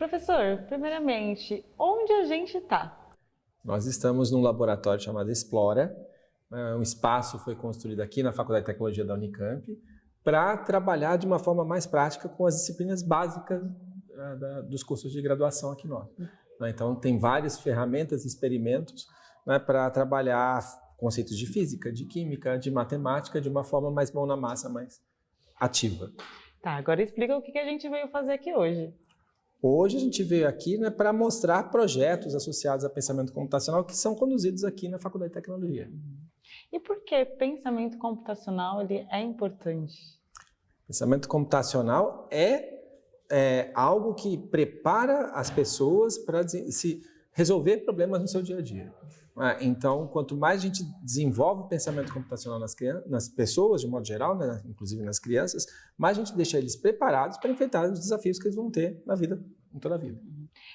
Professor, primeiramente, onde a gente está? Nós estamos num laboratório chamado Explora. Um espaço foi construído aqui na Faculdade de Tecnologia da Unicamp para trabalhar de uma forma mais prática com as disciplinas básicas dos cursos de graduação aqui nós. Então, tem várias ferramentas e experimentos para trabalhar conceitos de física, de química, de matemática de uma forma mais mão na massa, mais ativa. Tá, agora explica o que a gente veio fazer aqui hoje. Hoje a gente veio aqui para mostrar projetos associados a pensamento computacional que são conduzidos aqui na Faculdade de Tecnologia. E por que pensamento computacional ele é importante? Pensamento computacional é algo que prepara as pessoas para se resolver problemas no seu dia a dia. Então, quanto mais a gente desenvolve o pensamento computacional nas pessoas, de modo geral, né, inclusive nas crianças, mais a gente deixa eles preparados para enfrentar os desafios que eles vão ter na vida, em toda a vida.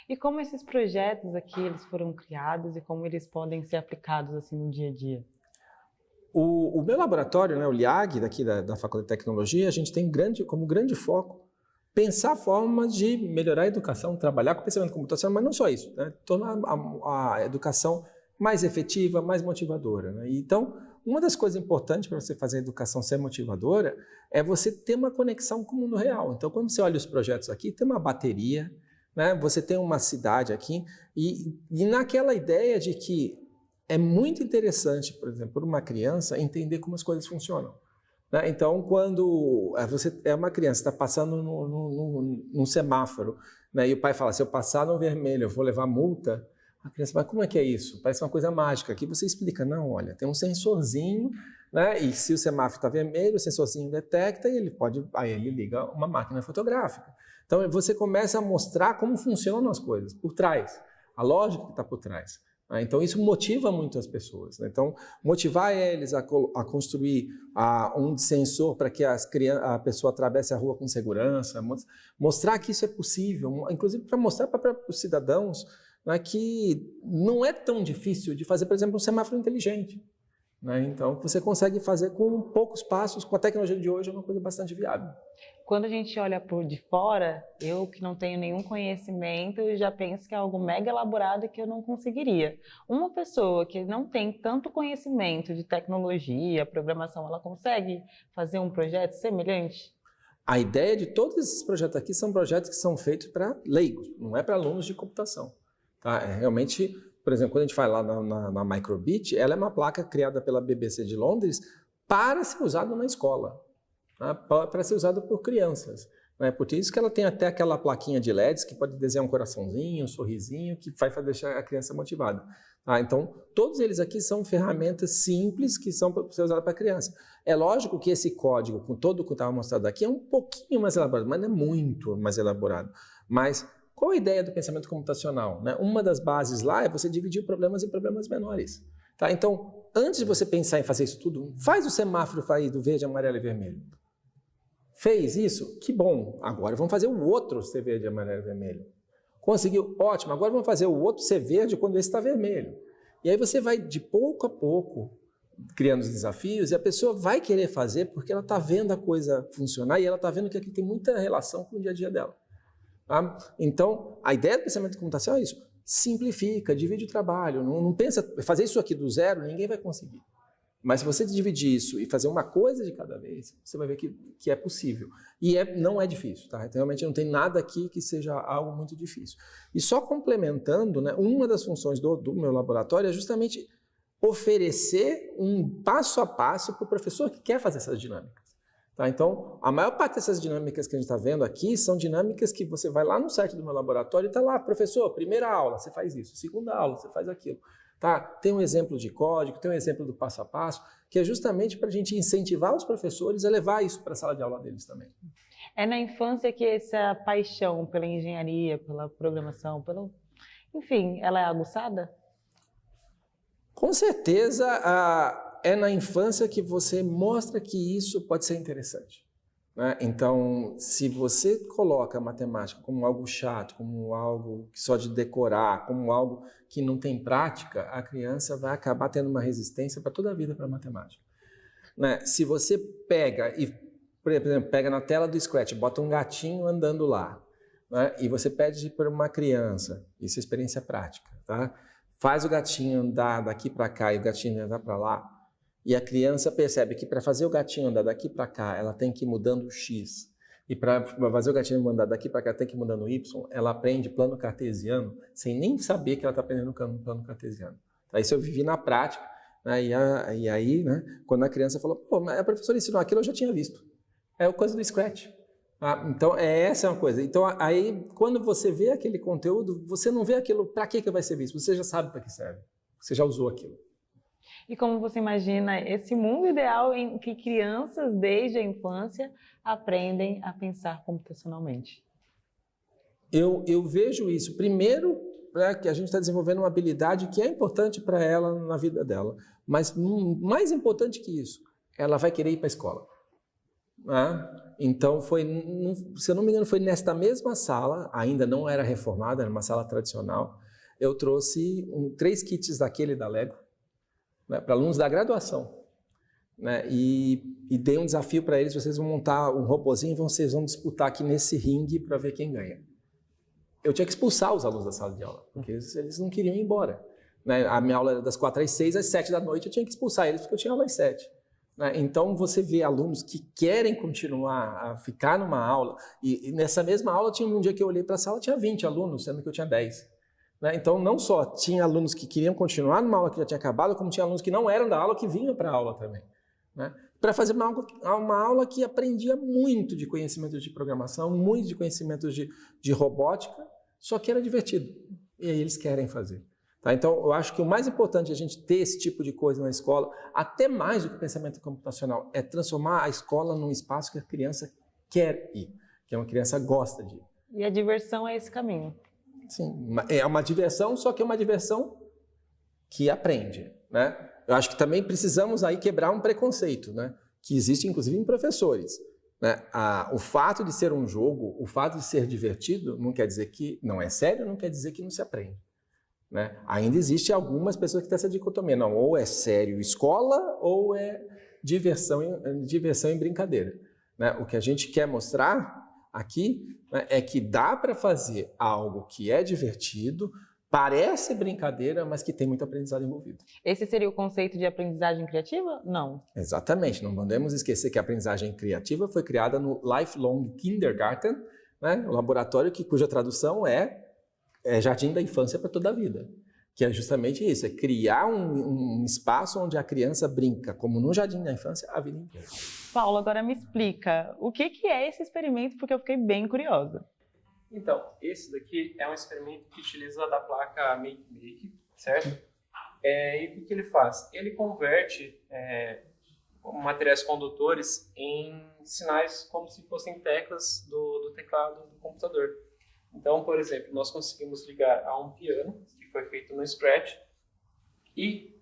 E como esses projetos aqui eles foram criados e como eles podem ser aplicados assim no dia a dia? O meu laboratório, né, o LIAG, daqui da Faculdade de Tecnologia, a gente tem como grande foco pensar formas de melhorar a educação, trabalhar com pensamento computacional, mas não só isso, né, tornar a educação mais efetiva, mais motivadora. Né? Então, uma das coisas importantes para você fazer a educação ser motivadora é você ter uma conexão com o mundo real. Então, quando você olha os projetos aqui, tem uma bateria, né? Você tem uma cidade aqui, e naquela ideia de que é muito interessante, por exemplo, para uma criança entender como as coisas funcionam. Né? Então, quando você é uma criança, está passando num semáforo, né? E o pai fala, se eu passar no vermelho, eu vou levar multa. A criança fala, como é que é isso? Parece uma coisa mágica. Aqui você explica, não, olha, tem um sensorzinho, né? E se o semáforo está vermelho, o sensorzinho detecta e aí ele liga uma máquina fotográfica. Então, você começa a mostrar como funcionam as coisas, por trás, a lógica que está por trás. Então, isso motiva muito as pessoas. Né? Então, motivar eles a construir um sensor para que a pessoa atravesse a rua com segurança, mostrar que isso é possível, inclusive para mostrar para os cidadãos, né, que não é tão difícil de fazer, por exemplo, um semáforo inteligente. Né? Então, você consegue fazer com poucos passos, com a tecnologia de hoje, é uma coisa bastante viável. Quando a gente olha por de fora, eu que não tenho nenhum conhecimento, já penso que é algo mega elaborado e que eu não conseguiria. Uma pessoa que não tem tanto conhecimento de tecnologia, programação, ela consegue fazer um projeto semelhante? A ideia de todos esses projetos aqui são projetos que são feitos para leigos, não é para alunos de computação. Tá? Realmente, por exemplo, quando a gente vai lá na Microbit, ela é uma placa criada pela BBC de Londres para ser usada na escola. Para ser usado por crianças. Né? Por isso que ela tem até aquela plaquinha de LEDs que pode desenhar um coraçãozinho, um sorrisinho, que vai deixar a criança motivada. Então, todos eles aqui são ferramentas simples que são para ser usadas para criança. É lógico que esse código, com todo o que estava mostrado aqui, é um pouquinho mais elaborado, mas não é muito mais elaborado. Mas qual a ideia do pensamento computacional? Né? Uma das bases lá é você dividir problemas em problemas menores. Tá? Então, antes de você pensar em fazer isso tudo, faz o semáforo aí do verde, amarelo e vermelho. Fez isso? Que bom. Agora vamos fazer o outro ser verde, amarelo e vermelho. Conseguiu? Ótimo. Agora vamos fazer o outro ser verde quando esse está vermelho. E aí você vai, de pouco a pouco, criando os desafios e a pessoa vai querer fazer porque ela está vendo a coisa funcionar e ela está vendo que aqui tem muita relação com o dia a dia dela. Tá? Então, a ideia do pensamento computacional é isso. Simplifica, divide o trabalho. Não pensa, fazer isso aqui do zero, ninguém vai conseguir. Mas se você dividir isso e fazer uma coisa de cada vez, você vai ver que é possível. E não é difícil, tá? Então, realmente não tem nada aqui que seja algo muito difícil. E só complementando, né, uma das funções do meu laboratório é justamente oferecer um passo a passo para o professor que quer fazer essas dinâmicas. Tá? Então, a maior parte dessas dinâmicas que a gente está vendo aqui são dinâmicas que você vai lá no site do meu laboratório e está lá, professor, primeira aula, você faz isso, segunda aula, você faz aquilo. Tá? Tem um exemplo de código, tem um exemplo do passo a passo, que é justamente para a gente incentivar os professores a levar isso para a sala de aula deles também. É na infância que essa paixão pela engenharia, pela programação, enfim, ela é aguçada? Com certeza, é na infância que você mostra que isso pode ser interessante. Né? Então, se você coloca a matemática como algo chato, como algo só de decorar, como algo que não tem prática, a criança vai acabar tendo uma resistência para toda a vida para a matemática. Né? Se você pega e, por exemplo, pega na tela do Scratch, bota um gatinho andando lá, né? E você pede para uma criança, isso é experiência prática, tá? Faz o gatinho andar daqui para cá e o gatinho andar para lá, e a criança percebe que para fazer o gatinho andar daqui para cá, ela tem que ir mudando o X, e para fazer o gatinho andar daqui para cá, tem que ir mudando o Y, ela aprende plano cartesiano sem nem saber que ela está aprendendo plano cartesiano. Tá? Isso eu vivi na prática, né? E aí, né, quando a criança falou, pô, mas a professora ensinou aquilo, eu já tinha visto. É coisa do Scratch. Então, essa é uma coisa. Então, aí, quando você vê aquele conteúdo, você não vê aquilo, para que vai ser visto? Você já sabe para que serve. Você já usou aquilo. E como você imagina esse mundo ideal em que crianças, desde a infância, aprendem a pensar computacionalmente? Eu vejo isso, primeiro, que a gente está desenvolvendo uma habilidade que é importante para ela na vida dela. Mas, mais importante que isso, ela vai querer ir para a escola. Então, se eu não me engano, foi nesta mesma sala, ainda não era reformada, era uma sala tradicional, eu trouxe 3 kits daquele da Lego, né, para alunos da graduação, né, e dei um desafio para eles, vocês vão montar um robozinho e vocês vão disputar aqui nesse ringue para ver quem ganha. Eu tinha que expulsar os alunos da sala de aula, porque eles não queriam ir embora. Né? A minha aula era das 4 às 6, às 7 da noite eu tinha que expulsar eles, porque eu tinha aula às 7. Então, você vê alunos que querem continuar a ficar numa aula, e nessa mesma aula, tinha um dia que eu olhei para a sala, tinha 20 alunos, sendo que eu tinha 10. Então, não só tinha alunos que queriam continuar numa aula que já tinha acabado, como tinha alunos que não eram da aula, que vinham para a aula também. Para fazer uma aula que aprendia muito de conhecimentos de programação, muito de conhecimentos de robótica, só que era divertido. E aí eles querem fazer. Tá? Então, eu acho que o mais importante é a gente ter esse tipo de coisa na escola, até mais do que o pensamento computacional, é transformar a escola num espaço que a criança quer ir, que uma criança gosta de ir. E a diversão é esse caminho. Sim, é uma diversão, só que é uma diversão que aprende. Né? Eu acho que também precisamos aí quebrar um preconceito, né? Que existe, inclusive, em professores. Né? O fato de ser um jogo, o fato de ser divertido, não quer dizer que não é sério, não quer dizer que não se aprende. Né? Ainda existe algumas pessoas que têm essa dicotomia, não, ou é sério escola, ou é diversão em brincadeira. Né? O que a gente quer mostrar aqui, né, é que dá para fazer algo que é divertido, parece brincadeira, mas que tem muito aprendizado envolvido. Esse seria o conceito de aprendizagem criativa? Não. Exatamente, não podemos esquecer que a aprendizagem criativa foi criada no Lifelong Kindergarten, né, o laboratório cuja tradução é jardim da infância para toda a vida, que é justamente isso, é criar um espaço onde a criança brinca, como no jardim da infância, a vida inteira. Paulo, agora me explica, o que é esse experimento, porque eu fiquei bem curiosa. Então, esse daqui é um experimento que utiliza da placa Make, certo? E o que ele faz? Ele converte materiais condutores em sinais como se fossem teclas do teclado do computador. Então, por exemplo, nós conseguimos ligar a um piano, que foi feito no Scratch, e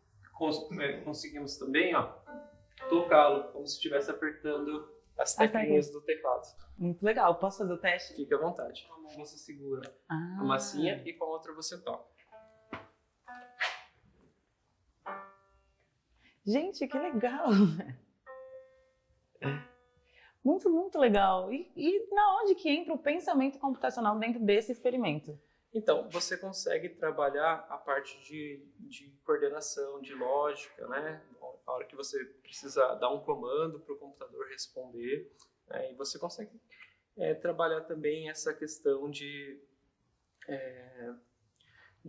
conseguimos também tocá-lo, como se estivesse apertando as teclinhas do teclado. Muito legal. Posso fazer o teste? Fique à vontade. Com uma mão você segura a massinha e com a outra você toca. Gente, que legal! Muito, muito legal. E na onde que entra o pensamento computacional dentro desse experimento? Então, você consegue trabalhar a parte de coordenação, de lógica, né? A hora que você precisa dar um comando para o computador responder, né? E você consegue trabalhar também essa questão de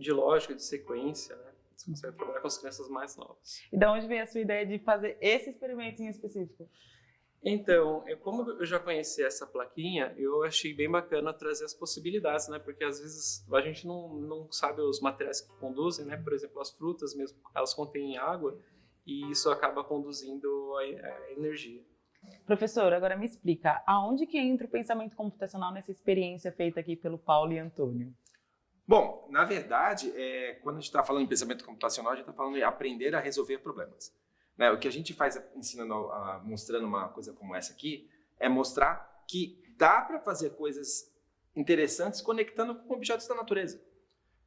lógica, de sequência, né? Você consegue trabalhar com as crianças mais novas. E de onde vem a sua ideia de fazer esse experimento em específico? Então, como eu já conheci essa plaquinha, eu achei bem bacana trazer as possibilidades, né? Porque às vezes a gente não sabe os materiais que conduzem, né? Por exemplo, as frutas mesmo, elas contêm água e isso acaba conduzindo a energia. Professor, agora me explica, aonde que entra o pensamento computacional nessa experiência feita aqui pelo Paulo e Antônio? Bom, na verdade, quando a gente está falando em pensamento computacional, a gente está falando de aprender a resolver problemas. Né? O que a gente faz mostrando uma coisa como essa aqui, é mostrar que dá para fazer coisas interessantes conectando com objetos da natureza.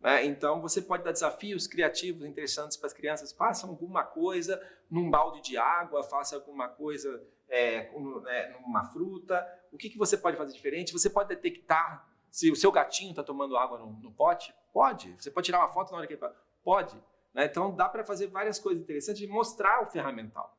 Né? Então, você pode dar desafios criativos interessantes para as crianças. Faça alguma coisa num balde de água, faça alguma coisa numa fruta. O que você pode fazer diferente? Você pode detectar se o seu gatinho está tomando água no pote? Pode. Você pode tirar uma foto na hora que ele... Pode. Né? Então, dá para fazer várias coisas interessantes e mostrar o ferramental.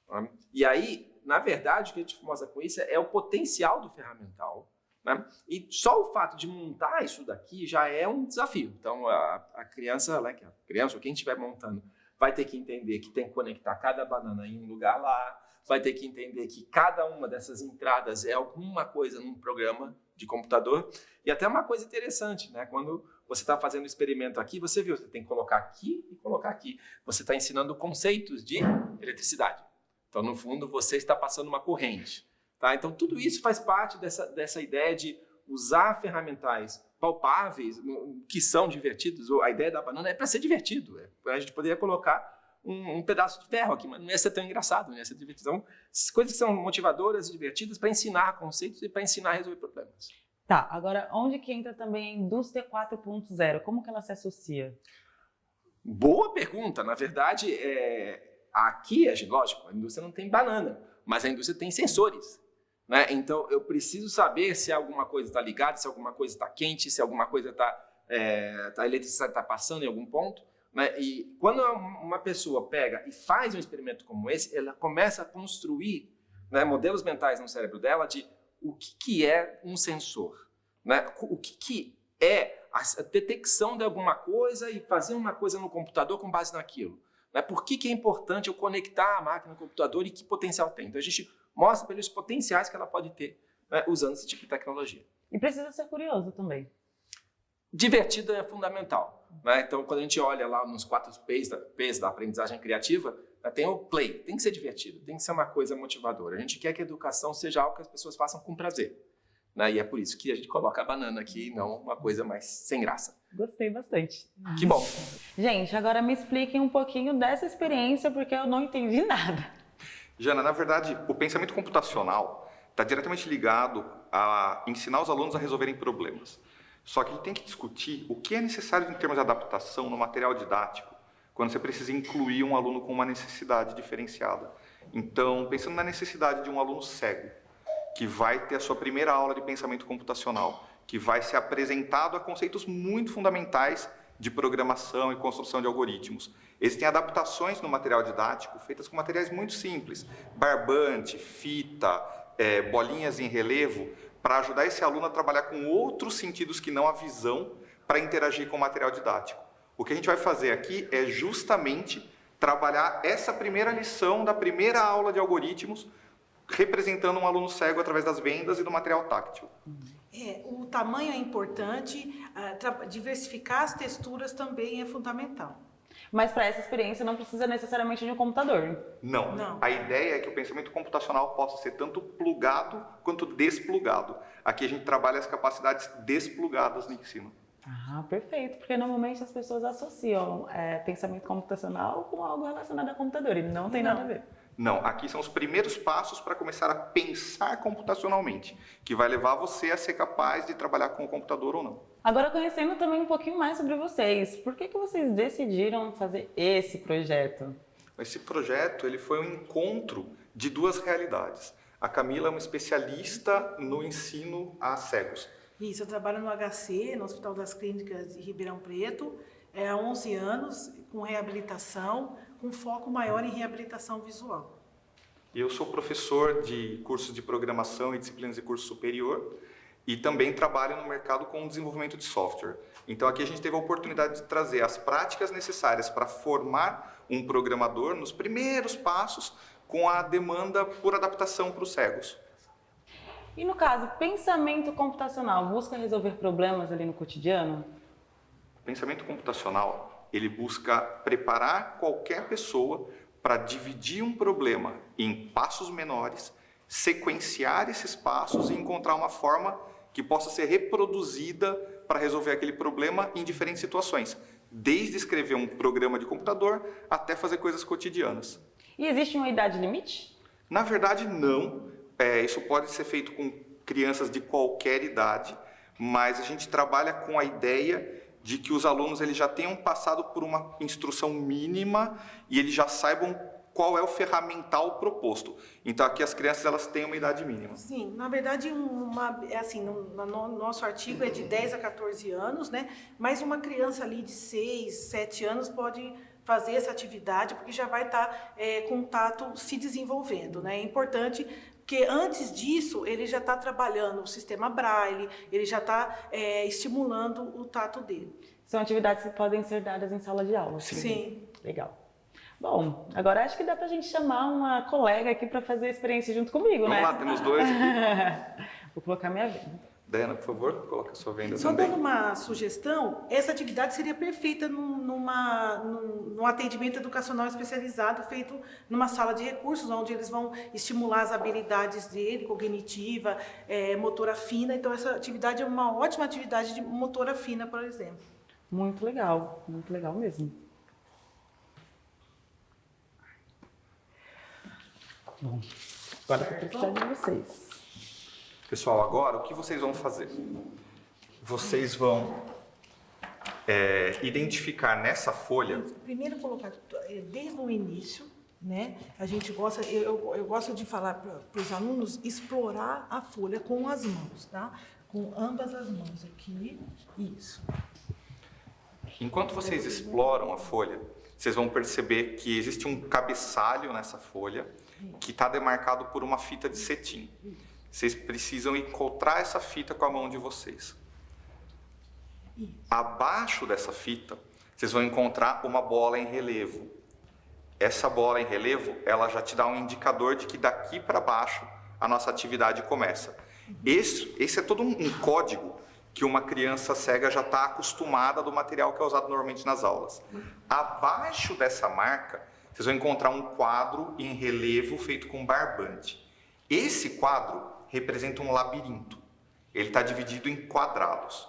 Né? E aí, na verdade, o que a gente mostra com isso é o potencial do ferramental. Né? E só o fato de montar isso daqui já é um desafio. Então, a criança, né, ou quem estiver montando, vai ter que entender que tem que conectar cada banana em um lugar lá, vai ter que entender que cada uma dessas entradas é alguma coisa num programa de computador. E até uma coisa interessante, né? Quando você está fazendo o experimento aqui, você viu, você tem que colocar aqui e colocar aqui. Você está ensinando conceitos de eletricidade. Então, no fundo, você está passando uma corrente. Tá? Então, tudo isso faz parte dessa ideia de usar ferramentais palpáveis, que são divertidos. A ideia da banana é para ser divertido. A gente poderia colocar um pedaço de ferro aqui, mas não ia ser tão engraçado, não ia ser divertido. Então, coisas que são motivadoras e divertidas para ensinar conceitos e para ensinar a resolver problemas. Tá, agora onde que entra também a indústria 4.0? Como que ela se associa? Boa pergunta. Na verdade, aqui, lógico, a indústria não tem banana, mas a indústria tem sensores. Né? Então, eu preciso saber se alguma coisa está ligada, se alguma coisa está quente, se alguma coisa a eletricidade está passando em algum ponto. Né? E quando uma pessoa pega e faz um experimento como esse, ela começa a construir, né, modelos mentais no cérebro dela de o que é um sensor, né? O que é a detecção de alguma coisa e fazer uma coisa no computador com base naquilo. Né? Por que é importante eu conectar a máquina no computador e que potencial tem? Então, a gente mostra para eles os potenciais que ela pode ter, né, usando esse tipo de tecnologia. E precisa ser curioso também. Divertido é fundamental. Né? Então, quando a gente olha lá nos 4 P's da aprendizagem criativa, tem o play, tem que ser divertido, tem que ser uma coisa motivadora. A gente quer que a educação seja algo que as pessoas façam com prazer. Né? E é por isso que a gente coloca a banana aqui e não uma coisa mais sem graça. Gostei bastante. Que bom. Gente, agora me expliquem um pouquinho dessa experiência, porque eu não entendi nada. Jana, na verdade, o pensamento computacional está diretamente ligado a ensinar os alunos a resolverem problemas. Só que a gente tem que discutir o que é necessário em termos de adaptação no material didático, quando você precisa incluir um aluno com uma necessidade diferenciada. Então, pensando na necessidade de um aluno cego, que vai ter a sua primeira aula de pensamento computacional, que vai ser apresentado a conceitos muito fundamentais de programação e construção de algoritmos. Existem adaptações no material didático feitas com materiais muito simples, barbante, fita, bolinhas em relevo, para ajudar esse aluno a trabalhar com outros sentidos que não a visão para interagir com o material didático. O que a gente vai fazer aqui é justamente trabalhar essa primeira lição da primeira aula de algoritmos, representando um aluno cego através das vendas e do material táctil. O tamanho é importante, diversificar as texturas também é fundamental. Mas para essa experiência não precisa necessariamente de um computador. Não. A ideia é que o pensamento computacional possa ser tanto plugado quanto desplugado. Aqui a gente trabalha as capacidades desplugadas no ensino. Ah, perfeito, porque normalmente as pessoas associam pensamento computacional com algo relacionado a computador e não tem nada a ver. Não, aqui são os primeiros passos para começar a pensar computacionalmente, que vai levar você a ser capaz de trabalhar com o computador ou não. Agora, conhecendo também um pouquinho mais sobre vocês, por que vocês decidiram fazer esse projeto? Esse projeto ele foi um encontro de duas realidades. A Camila é uma especialista no ensino a cegos. Isso, eu trabalho no HC, no Hospital das Clínicas de Ribeirão Preto, há 11 anos, com reabilitação, com foco maior em reabilitação visual. Eu sou professor de cursos de programação e disciplinas de curso superior e também trabalho no mercado com desenvolvimento de software. Então aqui a gente teve a oportunidade de trazer as práticas necessárias para formar um programador nos primeiros passos com a demanda por adaptação para os cegos. E no caso, pensamento computacional busca resolver problemas ali no cotidiano? O pensamento computacional, ele busca preparar qualquer pessoa para dividir um problema em passos menores, sequenciar esses passos e encontrar uma forma que possa ser reproduzida para resolver aquele problema em diferentes situações, desde escrever um programa de computador até fazer coisas cotidianas. E existe uma idade limite? Na verdade, não. Isso pode ser feito com crianças de qualquer idade, mas a gente trabalha com a ideia de que os alunos eles já tenham passado por uma instrução mínima e eles já saibam qual é o ferramental proposto. Então, aqui as crianças elas têm uma idade mínima. Sim, na verdade, no nosso artigo é de 10 a 14 anos, né? Mas uma criança ali de 6, 7 anos pode fazer essa atividade, porque já vai estar com o tato se desenvolvendo, né? É importante, porque antes disso, ele já está trabalhando o sistema Braille, ele já está estimulando o tato dele. São atividades que podem ser dadas em sala de aula. Sim. Legal. Bom, agora acho que dá pra gente chamar uma colega aqui para fazer a experiência junto comigo, né? Vamos lá, temos 2 aqui. Vou colocar minha venda. Daiana, por favor, coloque a sua venda Só também. dando uma sugestão, essa atividade seria perfeita num atendimento educacional especializado feito numa sala de recursos, onde eles vão estimular as habilidades dele, cognitiva, motora fina. Então, essa atividade é uma ótima atividade de motora fina, por exemplo. Muito legal mesmo. Bom, agora eu vou precisar de vocês. Pessoal, agora o que vocês vão fazer? Vocês vão identificar nessa folha. Primeiro colocar desde o início, né? A gente gosta, eu gosto de falar para os alunos explorar a folha com as mãos, tá? Com ambas as mãos aqui, isso. Enquanto vocês exploram a folha, vocês vão perceber que existe um cabeçalho nessa folha que está demarcado por uma fita de cetim. Vocês precisam encontrar essa fita com a mão de vocês. Abaixo dessa fita, vocês vão encontrar uma bola em relevo. Essa bola em relevo, ela já te dá um indicador de que daqui para baixo a nossa atividade começa. Esse é todo um código que uma criança cega já está acostumada do material que é usado normalmente nas aulas. Abaixo dessa marca, vocês vão encontrar um quadro em relevo feito com barbante. Esse quadro representa um labirinto. Ele está dividido em quadrados.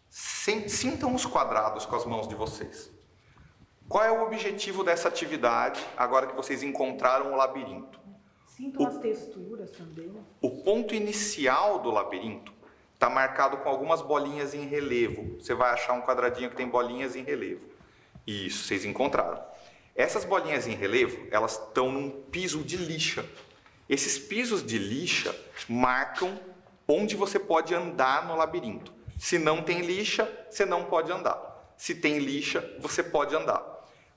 Sintam os quadrados com as mãos de vocês. Qual é o objetivo dessa atividade, agora que vocês encontraram o labirinto? Sintam as texturas também. O ponto inicial do labirinto está marcado com algumas bolinhas em relevo. Você vai achar um quadradinho que tem bolinhas em relevo. Isso, vocês encontraram. Essas bolinhas em relevo, elas estão num piso de lixa. Esses pisos de lixa marcam onde você pode andar no labirinto. Se não tem lixa, você não pode andar. Se tem lixa, você pode andar.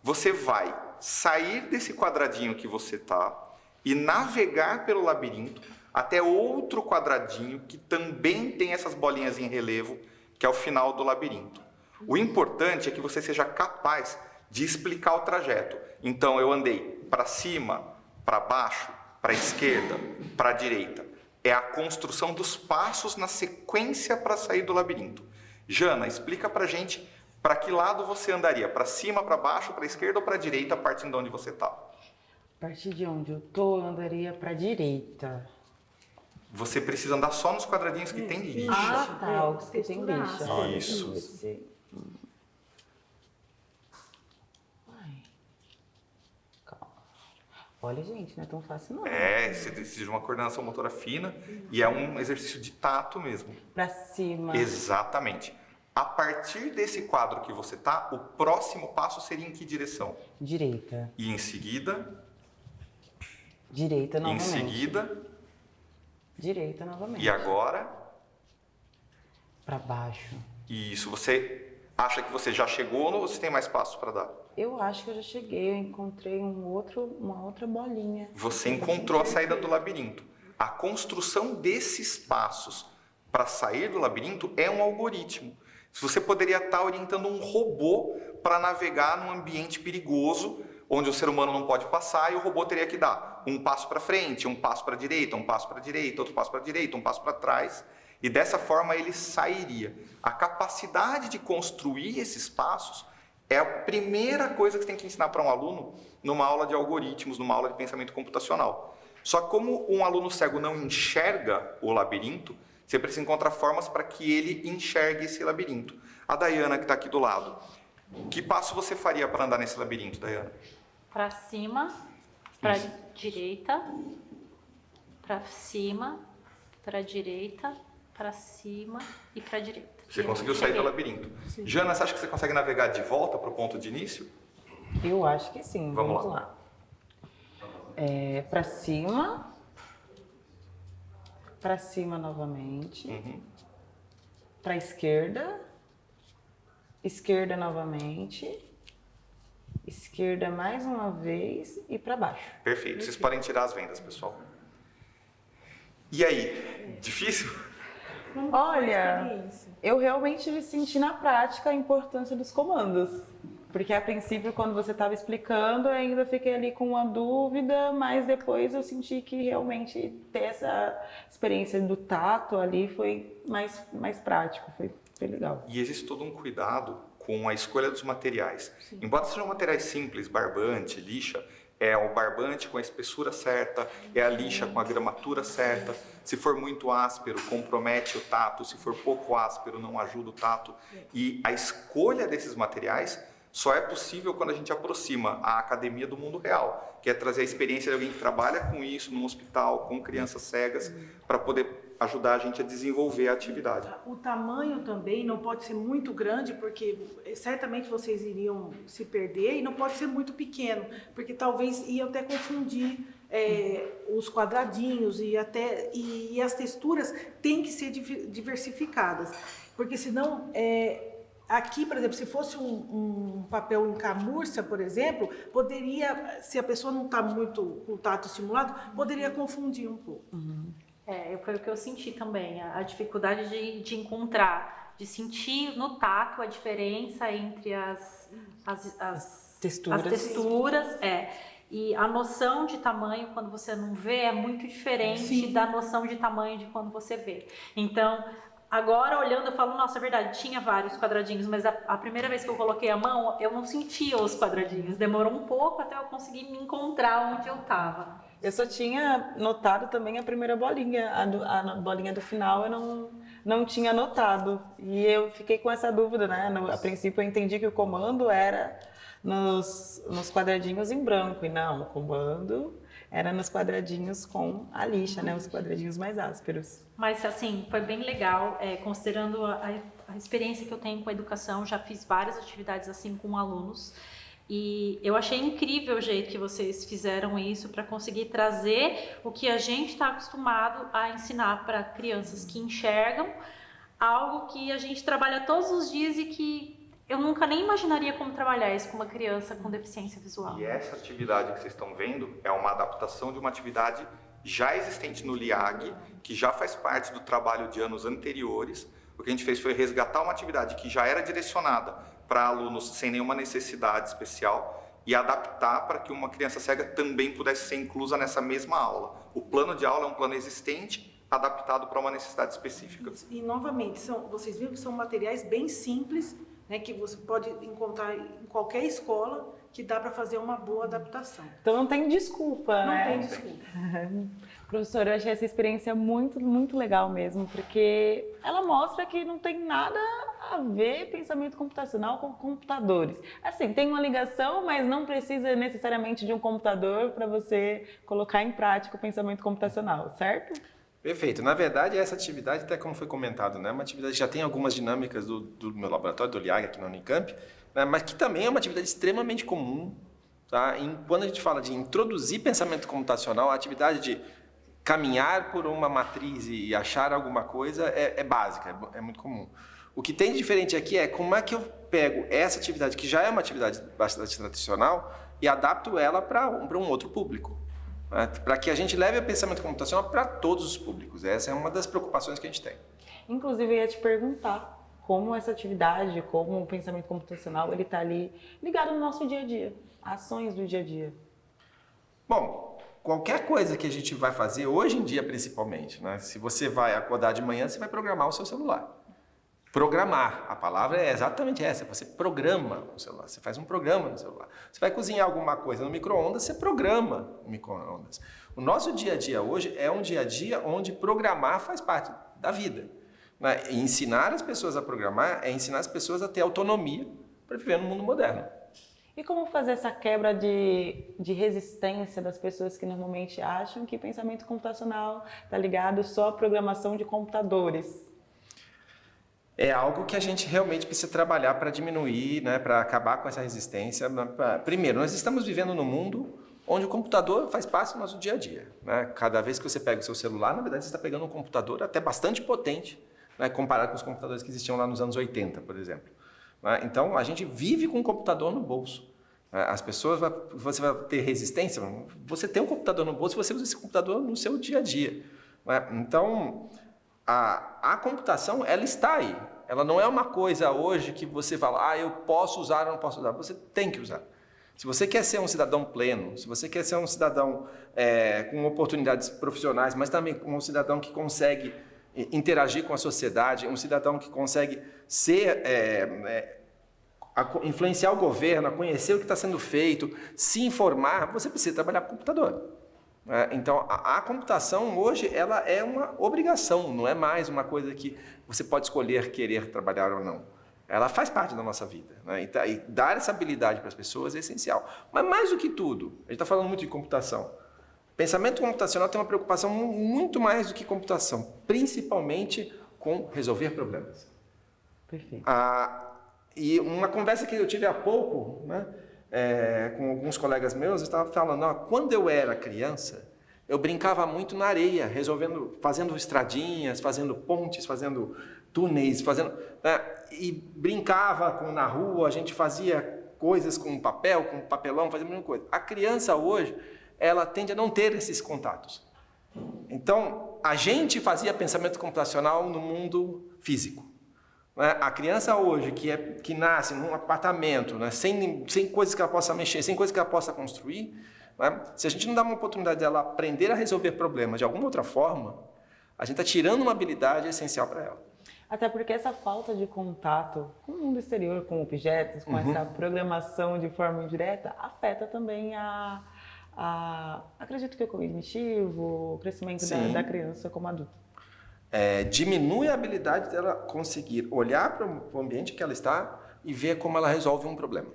Você vai sair desse quadradinho que você está e navegar pelo labirinto até outro quadradinho que também tem essas bolinhas em relevo, que é o final do labirinto. O importante é que você seja capaz de explicar o trajeto. Então, eu andei para cima, para baixo, para a esquerda, para a direita. É a construção dos passos na sequência para sair do labirinto. Jana, explica para a gente para que lado você andaria. Para cima, para baixo, para a esquerda ou para a direita, partindo de onde você está? A partir de onde eu estou, eu andaria para a direita. Você precisa andar só nos quadradinhos que tem lixa. Ah, tá, os que tem lixa. Isso. Olha, gente, não é tão fácil não. Você precisa de uma coordenação motora fina e é um exercício de tato mesmo. Pra cima. Exatamente. A partir desse quadro que você tá, o próximo passo seria em que direção? Direita. E em seguida? Direita novamente. Em seguida? Direita novamente. E agora? Pra baixo. Isso. Você acha que você já chegou ou você tem mais passos para dar? Eu acho que eu já cheguei, eu encontrei uma outra bolinha. Você encontrou a saída do labirinto. A construção desses passos para sair do labirinto é um algoritmo. Você poderia estar orientando um robô para navegar num ambiente perigoso, onde o ser humano não pode passar, e o robô teria que dar um passo para frente, um passo para a direita, um passo para a direita, outro passo para a direita, um passo para trás. E dessa forma ele sairia. A capacidade de construir esses passos é a primeira coisa que você tem que ensinar para um aluno numa aula de algoritmos, numa aula de pensamento computacional. Só que como um aluno cego não enxerga o labirinto, você precisa encontrar formas para que ele enxergue esse labirinto. A Daiana, que está aqui do lado, que passo você faria para andar nesse labirinto, Daiana? Para cima, para direita, para cima, para direita, para cima e para direita. Você conseguiu sair do labirinto. Sim. Jana, você acha que você consegue navegar de volta para o ponto de início? Eu acho que sim. Vamos lá. Para cima novamente, para esquerda novamente, esquerda mais uma vez e para baixo. Perfeito. Vocês podem tirar as vendas, pessoal. E aí, difícil? Olha, eu realmente senti na prática a importância dos comandos. Porque a princípio, quando você estava explicando, eu ainda fiquei ali com uma dúvida, mas depois eu senti que realmente ter essa experiência do tato ali foi mais prático, foi legal. E existe todo um cuidado com a escolha dos materiais. Sim. Embora sejam materiais simples, barbante, lixa, é o barbante com a espessura certa, é a lixa com a gramatura certa. Se for muito áspero, compromete o tato. Se for pouco áspero, não ajuda o tato. E a escolha desses materiais só é possível quando a gente aproxima a academia do mundo real, que é trazer a experiência de alguém que trabalha com isso no hospital, com crianças cegas, para poder ajudar a gente a desenvolver a atividade. O tamanho também não pode ser muito grande, porque certamente vocês iriam se perder, e não pode ser muito pequeno, porque talvez iam até confundir os quadradinhos e as texturas têm que ser diversificadas, porque senão aqui, por exemplo, se fosse um papel em camurça, por exemplo, poderia, se a pessoa não está muito com o tato estimulado, poderia confundir um pouco. Foi o que eu senti também, a dificuldade de encontrar, de sentir no tato a diferença entre as texturas. E a noção de tamanho, quando você não vê, é muito diferente da noção de tamanho de quando você vê. Então, agora olhando, eu falo, nossa, é verdade, tinha vários quadradinhos, mas a primeira vez que eu coloquei a mão, eu não sentia os quadradinhos. Demorou um pouco até eu conseguir me encontrar onde eu estava. Eu só tinha notado também a primeira bolinha, a bolinha do final eu não tinha notado. E eu fiquei com essa dúvida, né? A princípio eu entendi que o comando era nos quadradinhos em branco, e não, o comando era nos quadradinhos com a lixa, né? Os quadradinhos mais ásperos. Mas assim, foi bem legal, considerando a experiência que eu tenho com a educação, já fiz várias atividades assim com alunos. E eu achei incrível o jeito que vocês fizeram isso para conseguir trazer o que a gente está acostumado a ensinar para crianças que enxergam, algo que a gente trabalha todos os dias e que eu nunca nem imaginaria como trabalhar isso com uma criança com deficiência visual. E essa atividade que vocês estão vendo é uma adaptação de uma atividade já existente no LIAG, que já faz parte do trabalho de anos anteriores. O que a gente fez foi resgatar uma atividade que já era direcionada para alunos sem nenhuma necessidade especial e adaptar para que uma criança cega também pudesse ser inclusa nessa mesma aula. O plano de aula é um plano existente, adaptado para uma necessidade específica. E novamente, vocês viram que são materiais bem simples, né, que você pode encontrar em qualquer escola, que dá para fazer uma boa adaptação. Então não tem desculpa, Não né? tem desculpa. Professor, eu achei essa experiência muito, muito legal mesmo, porque ela mostra que não tem nada a ver pensamento computacional com computadores. Assim, tem uma ligação, mas não precisa necessariamente de um computador para você colocar em prática o pensamento computacional, certo? Perfeito. Na verdade, essa atividade, até como foi comentado, né, é uma atividade que já tem algumas dinâmicas do meu laboratório, do LIAG, aqui na Unicamp, né, mas que também é uma atividade extremamente comum. Tá? Quando a gente fala de introduzir pensamento computacional, a atividade de caminhar por uma matriz e achar alguma coisa é básica, é muito comum. O que tem de diferente aqui é como é que eu pego essa atividade, que já é uma atividade bastante tradicional, e adapto ela para um outro público. Né? Para que a gente leve o pensamento computacional para todos os públicos. Essa é uma das preocupações que a gente tem. Inclusive, eu ia te perguntar como essa atividade, como o pensamento computacional, ele está ali ligado no nosso dia a dia, ações do dia a dia. Bom, qualquer coisa que a gente vai fazer, hoje em dia principalmente, né? Se você vai acordar de manhã, você vai programar o seu celular. Programar, a palavra é exatamente essa, você programa o celular, você faz um programa no celular. Você vai cozinhar alguma coisa no micro-ondas, você programa o micro-ondas. O nosso dia a dia hoje é um dia a dia onde programar faz parte da vida. Né? E ensinar as pessoas a programar é ensinar as pessoas a ter autonomia para viver no mundo moderno. E como fazer essa quebra de resistência das pessoas que normalmente acham que pensamento computacional está ligado só à programação de computadores? É algo que a gente realmente precisa trabalhar para diminuir, né, para acabar com essa resistência. Primeiro, nós estamos vivendo num mundo onde o computador faz parte do nosso dia a dia, né? Cada vez que você pega o seu celular, na verdade você está pegando um computador até bastante potente, né? Comparado com os computadores que existiam lá nos anos 80, por exemplo. Né? Então, a gente vive com um computador no bolso. As pessoas, você vai ter resistência, você tem um computador no bolso, você usa esse computador no seu dia a dia. Né? Então, a computação, ela está aí. Ela não é uma coisa hoje que você fala, eu posso usar ou não posso usar. Você tem que usar. Se você quer ser um cidadão pleno, se você quer ser um cidadão com oportunidades profissionais, mas também um cidadão que consegue interagir com a sociedade, um cidadão que consegue ser, influenciar o governo, a conhecer o que está sendo feito, se informar, você precisa trabalhar com computador. Então, a computação hoje ela é uma obrigação, não é mais uma coisa que você pode escolher querer trabalhar ou não. Ela faz parte da nossa vida, né? E dar essa habilidade para as pessoas é essencial. Mas mais do que tudo, a gente está falando muito de computação. Pensamento computacional tem uma preocupação muito mais do que computação, principalmente com resolver problemas. Perfeito. E uma conversa que eu tive há pouco, né, com alguns colegas meus, eu estava falando, quando eu era criança, eu brincava muito na areia, fazendo estradinhas, fazendo pontes, fazendo túneis, e brincava na rua, a gente fazia coisas com papel, com papelão, fazia a mesma coisa. A criança hoje, ela tende a não ter esses contatos. Então, a gente fazia pensamento computacional no mundo físico. A criança hoje, que nasce num apartamento, né, sem coisas que ela possa mexer, sem coisas que ela possa construir, né, se a gente não dá uma oportunidade dela aprender a resolver problemas de alguma outra forma, a gente está tirando uma habilidade essencial para ela. Até porque essa falta de contato com o mundo exterior, com objetos, com essa programação de forma indireta, afeta também acredito que o cognitivo, o crescimento da criança como adulto. Diminui a habilidade dela conseguir olhar para o ambiente que ela está e ver como ela resolve um problema.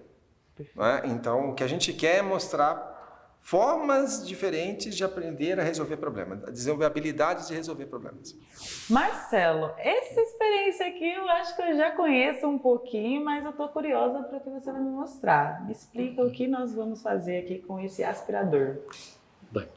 Né? Então, o que a gente quer é mostrar formas diferentes de aprender a resolver problemas, a desenvolver habilidades de resolver problemas. Marcelo, essa experiência aqui eu acho que eu já conheço um pouquinho, mas eu estou curiosa para o que você vai me mostrar. Me explica o que nós vamos fazer aqui com esse aspirador. Bem,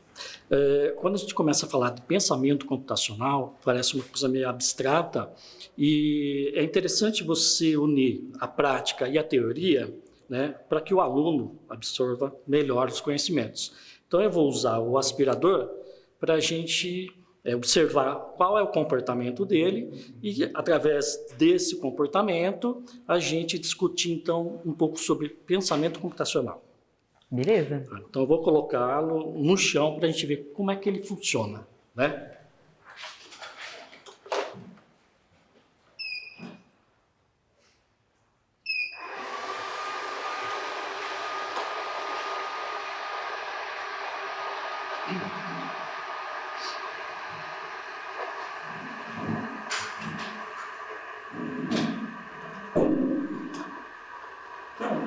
quando a gente começa a falar de pensamento computacional, parece uma coisa meio abstrata, e é interessante você unir a prática e a teoria, né, para que o aluno absorva melhor os conhecimentos. Então, eu vou usar o aspirador para a gente observar qual é o comportamento dele e, através desse comportamento, a gente discutir, então, um pouco sobre pensamento computacional. Beleza? Então, eu vou colocá-lo no chão para a gente ver como é que ele funciona, né?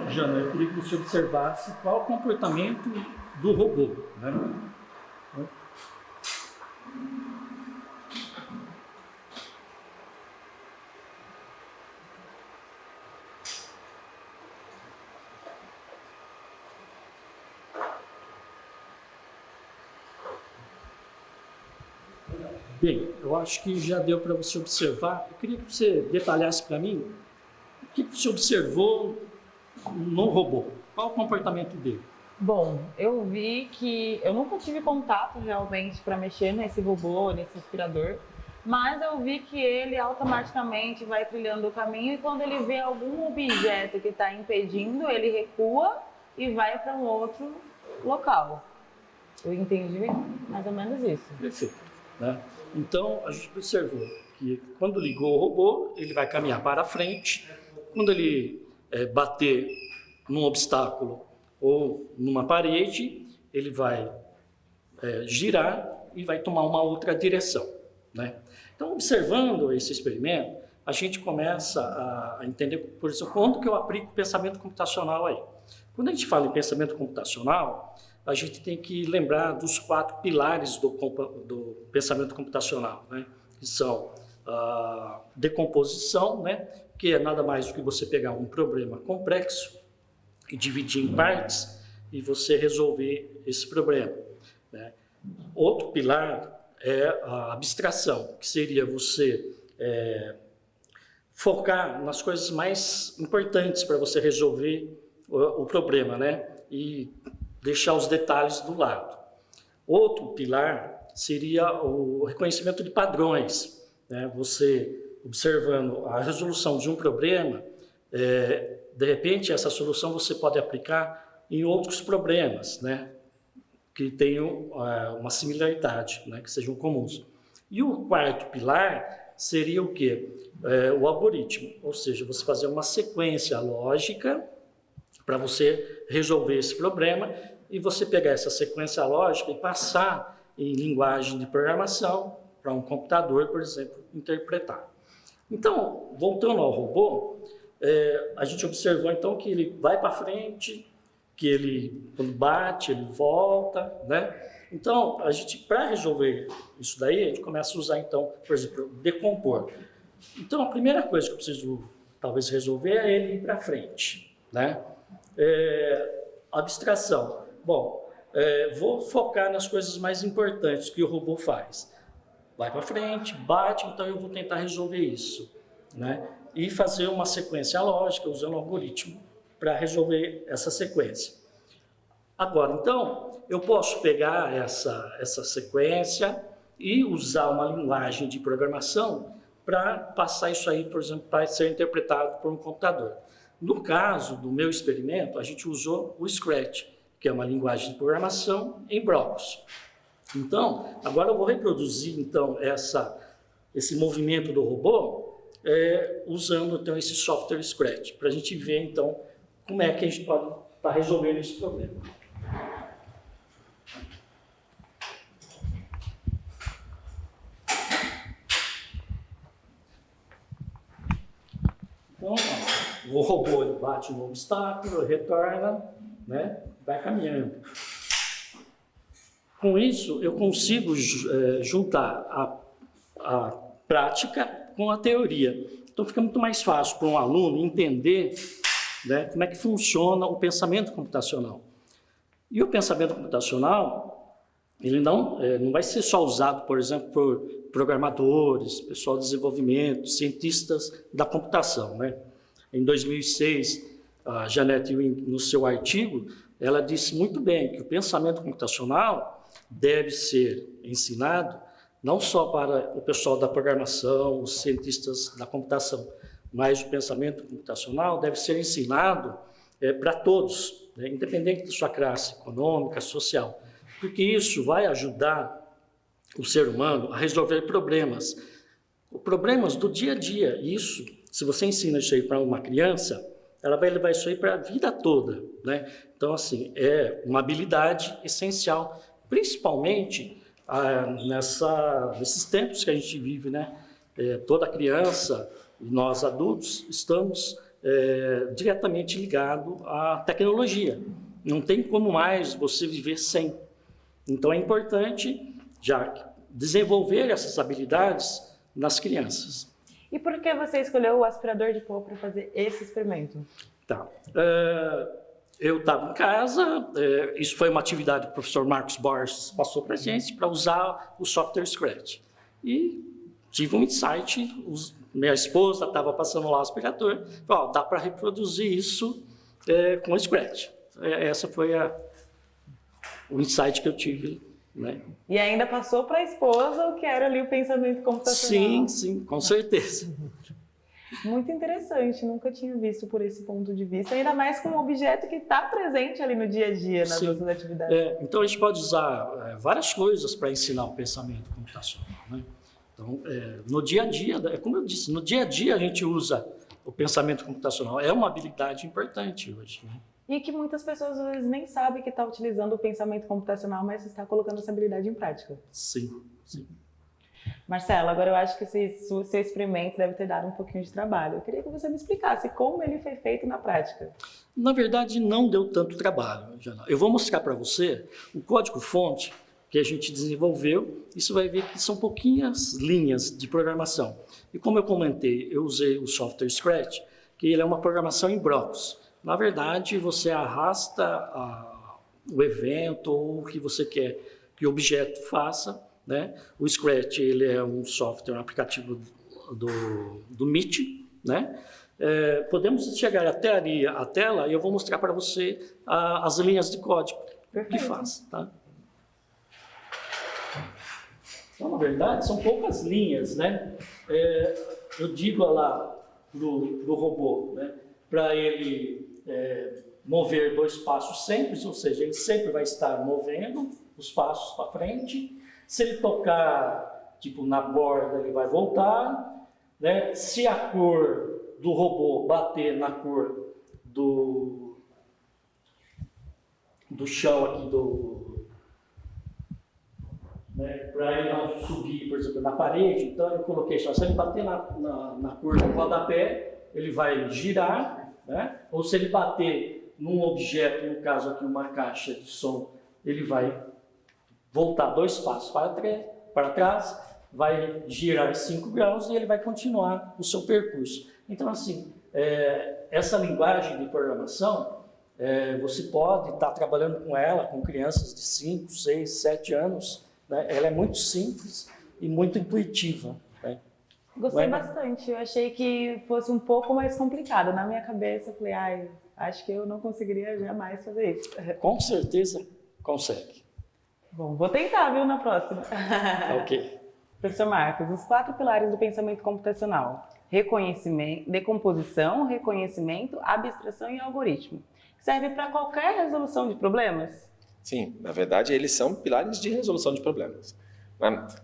Jana, eu queria que você observasse qual é o comportamento do robô, né? Bem, eu acho que já deu para você observar. Eu queria que você detalhasse para mim o que você observou no robô. Qual o comportamento dele? Bom, eu vi que eu nunca tive contato realmente para mexer nesse robô, nesse aspirador, mas eu vi que ele automaticamente vai trilhando o caminho e quando ele vê algum objeto que está impedindo, ele recua e vai para um outro local. Eu entendi mais ou menos isso. Perfeito, né? Então, a gente observou que quando ligou o robô, ele vai caminhar para frente. Quando ele bater num obstáculo ou numa parede, ele vai girar e vai tomar uma outra direção, né? Então, observando esse experimento, a gente começa a entender, por exemplo, quando que eu aplico pensamento computacional aí. Quando a gente fala em pensamento computacional, a gente tem que lembrar dos 4 pilares do pensamento computacional, né? Que são a decomposição, né? Que é nada mais do que você pegar um problema complexo e dividir em partes, e você resolver esse problema, né? Outro pilar é a abstração, que seria você focar nas coisas mais importantes para você resolver o problema, né? E deixar os detalhes do lado. Outro pilar seria o reconhecimento de padrões, né? Você observando a resolução de um problema, de repente essa solução você pode aplicar em outros problemas, né? Que tenham uma similaridade, né? Que sejam comuns. E o quarto pilar seria o quê? O algoritmo, ou seja, você fazer uma sequência lógica para você resolver esse problema e você pegar essa sequência lógica e passar em linguagem de programação para um computador, por exemplo, interpretar. Então, voltando ao robô, a gente observou então que ele vai para frente, que ele, quando bate, ele volta, né? Então, a gente, para resolver isso daí, a gente começa a usar, então, por exemplo, decompor. Então, a primeira coisa que eu preciso, talvez, resolver é ele ir para frente, né? Abstração. Bom, vou focar nas coisas mais importantes que o robô faz. Vai para frente, bate, então eu vou tentar resolver isso, né? E fazer uma sequência lógica usando o algoritmo para resolver essa sequência. Agora, então, eu posso pegar essa sequência e usar uma linguagem de programação para passar isso aí, por exemplo, para ser interpretado por um computador. No caso do meu experimento, a gente usou o Scratch, que é uma linguagem de programação em blocos. Então, agora eu vou reproduzir então, esse movimento do robô usando então, esse software Scratch, para a gente ver então como é que a gente pode estar resolvendo esse problema. Então, o robô ele bate no obstáculo, retorna, né, vai caminhando. Com isso, eu consigo juntar a prática com a teoria. Então, fica muito mais fácil para um aluno entender, né, como é que funciona o pensamento computacional. E o pensamento computacional, ele não vai ser só usado, por exemplo, por programadores, pessoal de desenvolvimento, cientistas da computação, né? Em 2006, a Janet Ewing, no seu artigo, ela disse muito bem que o pensamento computacional deve ser ensinado não só para o pessoal da programação, os cientistas da computação, mas o pensamento computacional deve ser ensinado para todos, né, independente da sua classe econômica, social, porque isso vai ajudar o ser humano a resolver problemas do dia a dia. Isso, se você ensina isso aí para uma criança, ela vai levar isso aí para a vida toda, né? Então, assim, é uma habilidade essencial, principalmente nesses tempos que a gente vive, né? Toda criança e nós adultos estamos diretamente ligados à tecnologia. Não tem como mais você viver sem. Então, é importante já desenvolver essas habilidades nas crianças. E por que você escolheu o aspirador de pó para fazer esse experimento? Tá. Eu estava em casa, isso foi uma atividade que o professor Marcos Borges passou para a gente, para usar o software Scratch. E tive um insight, minha esposa estava passando lá o aspirador, falou, dá para reproduzir isso com o Scratch. Essa foi o insight que eu tive. Né? E ainda passou para a esposa o que era ali o pensamento computacional. Sim, com certeza. Muito interessante, nunca tinha visto por esse ponto de vista, ainda mais com um objeto que está presente ali no dia a dia, nas nossas atividades. Então, a gente pode usar várias coisas para ensinar o pensamento computacional. Né? Então, no dia a dia, como eu disse, no dia a dia a gente usa o pensamento computacional. É uma habilidade importante hoje. Né? E que muitas pessoas às vezes nem sabem que está utilizando o pensamento computacional, mas está colocando essa habilidade em prática. Sim, sim. Marcelo, agora eu acho que o seu experimento deve ter dado um pouquinho de trabalho. Eu queria que você me explicasse como ele foi feito na prática. Na verdade, não deu tanto trabalho, Jana. Eu vou mostrar para você o código-fonte que a gente desenvolveu. E você vai ver que são pouquinhas linhas de programação. E como eu comentei, eu usei o software Scratch, que ele é uma programação em blocos. Na verdade, você arrasta o evento ou o que você quer que o objeto faça, né? O Scratch, ele é um software, um aplicativo do Meet, né? Podemos chegar até ali a tela e eu vou mostrar para você as linhas de código que faz, tá? Então, na verdade, são poucas linhas, né? Eu digo lá pro robô, né? Para ele mover 2 passos simples, ou seja, ele sempre vai estar movendo os passos para frente. Se ele tocar, tipo, na borda, ele vai voltar, né? Se a cor do robô bater na cor do chão aqui né? Para ele não subir, por exemplo, na parede, então eu coloquei só, se ele bater na cor do rodapé, ele vai girar, né? Ou se ele bater num objeto, no caso aqui uma caixa de som, ele vai voltar 2 passos para trás, vai girar 5 graus e ele vai continuar o seu percurso. Então, assim, essa linguagem de programação, você pode estar trabalhando com ela, com crianças de 5, 6, 7 anos, né? Ela é muito simples e muito intuitiva, né? Gostei bastante, eu achei que fosse um pouco mais complicado. Na minha cabeça, eu falei, acho que eu não conseguiria jamais fazer isso. Com certeza consegue. Bom, vou tentar, viu, na próxima. Ok. Professor Marcos, os 4 pilares do pensamento computacional: reconhecimento, decomposição, reconhecimento, abstração e algoritmo. Serve para qualquer resolução de problemas? Sim, na verdade, eles são pilares de resolução de problemas.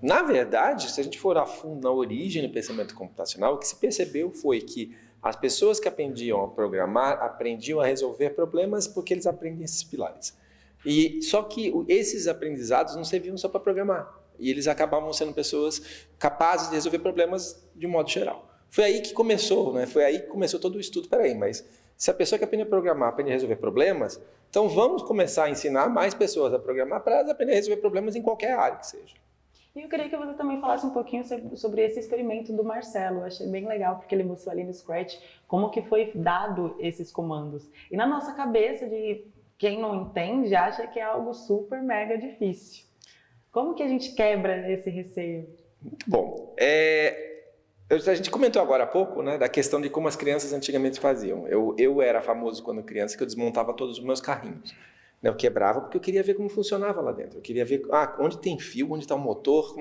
Na verdade, se a gente for a fundo na origem do pensamento computacional, o que se percebeu foi que as pessoas que aprendiam a programar aprendiam a resolver problemas porque eles aprendem esses pilares. E só que esses aprendizados não serviam só para programar. E eles acabavam sendo pessoas capazes de resolver problemas de um modo geral. Foi aí que começou, né? Foi aí que começou todo o estudo. Peraí, mas se a pessoa que aprende a programar aprende a resolver problemas, então vamos começar a ensinar mais pessoas a programar para elas aprenderem a resolver problemas em qualquer área que seja. E eu queria que você também falasse um pouquinho sobre esse experimento do Marcelo. Eu achei bem legal, porque ele mostrou ali no Scratch como que foi dado esses comandos. E na nossa cabeça, de quem não entende, acha que é algo super mega difícil. Como que a gente quebra esse receio? Muito bom. A gente comentou agora há pouco, né, da questão de como as crianças antigamente faziam. Eu era famoso quando criança que eu desmontava todos os meus carrinhos. Eu quebrava porque eu queria ver como funcionava lá dentro. Eu queria ver onde tem fio, onde está o motor.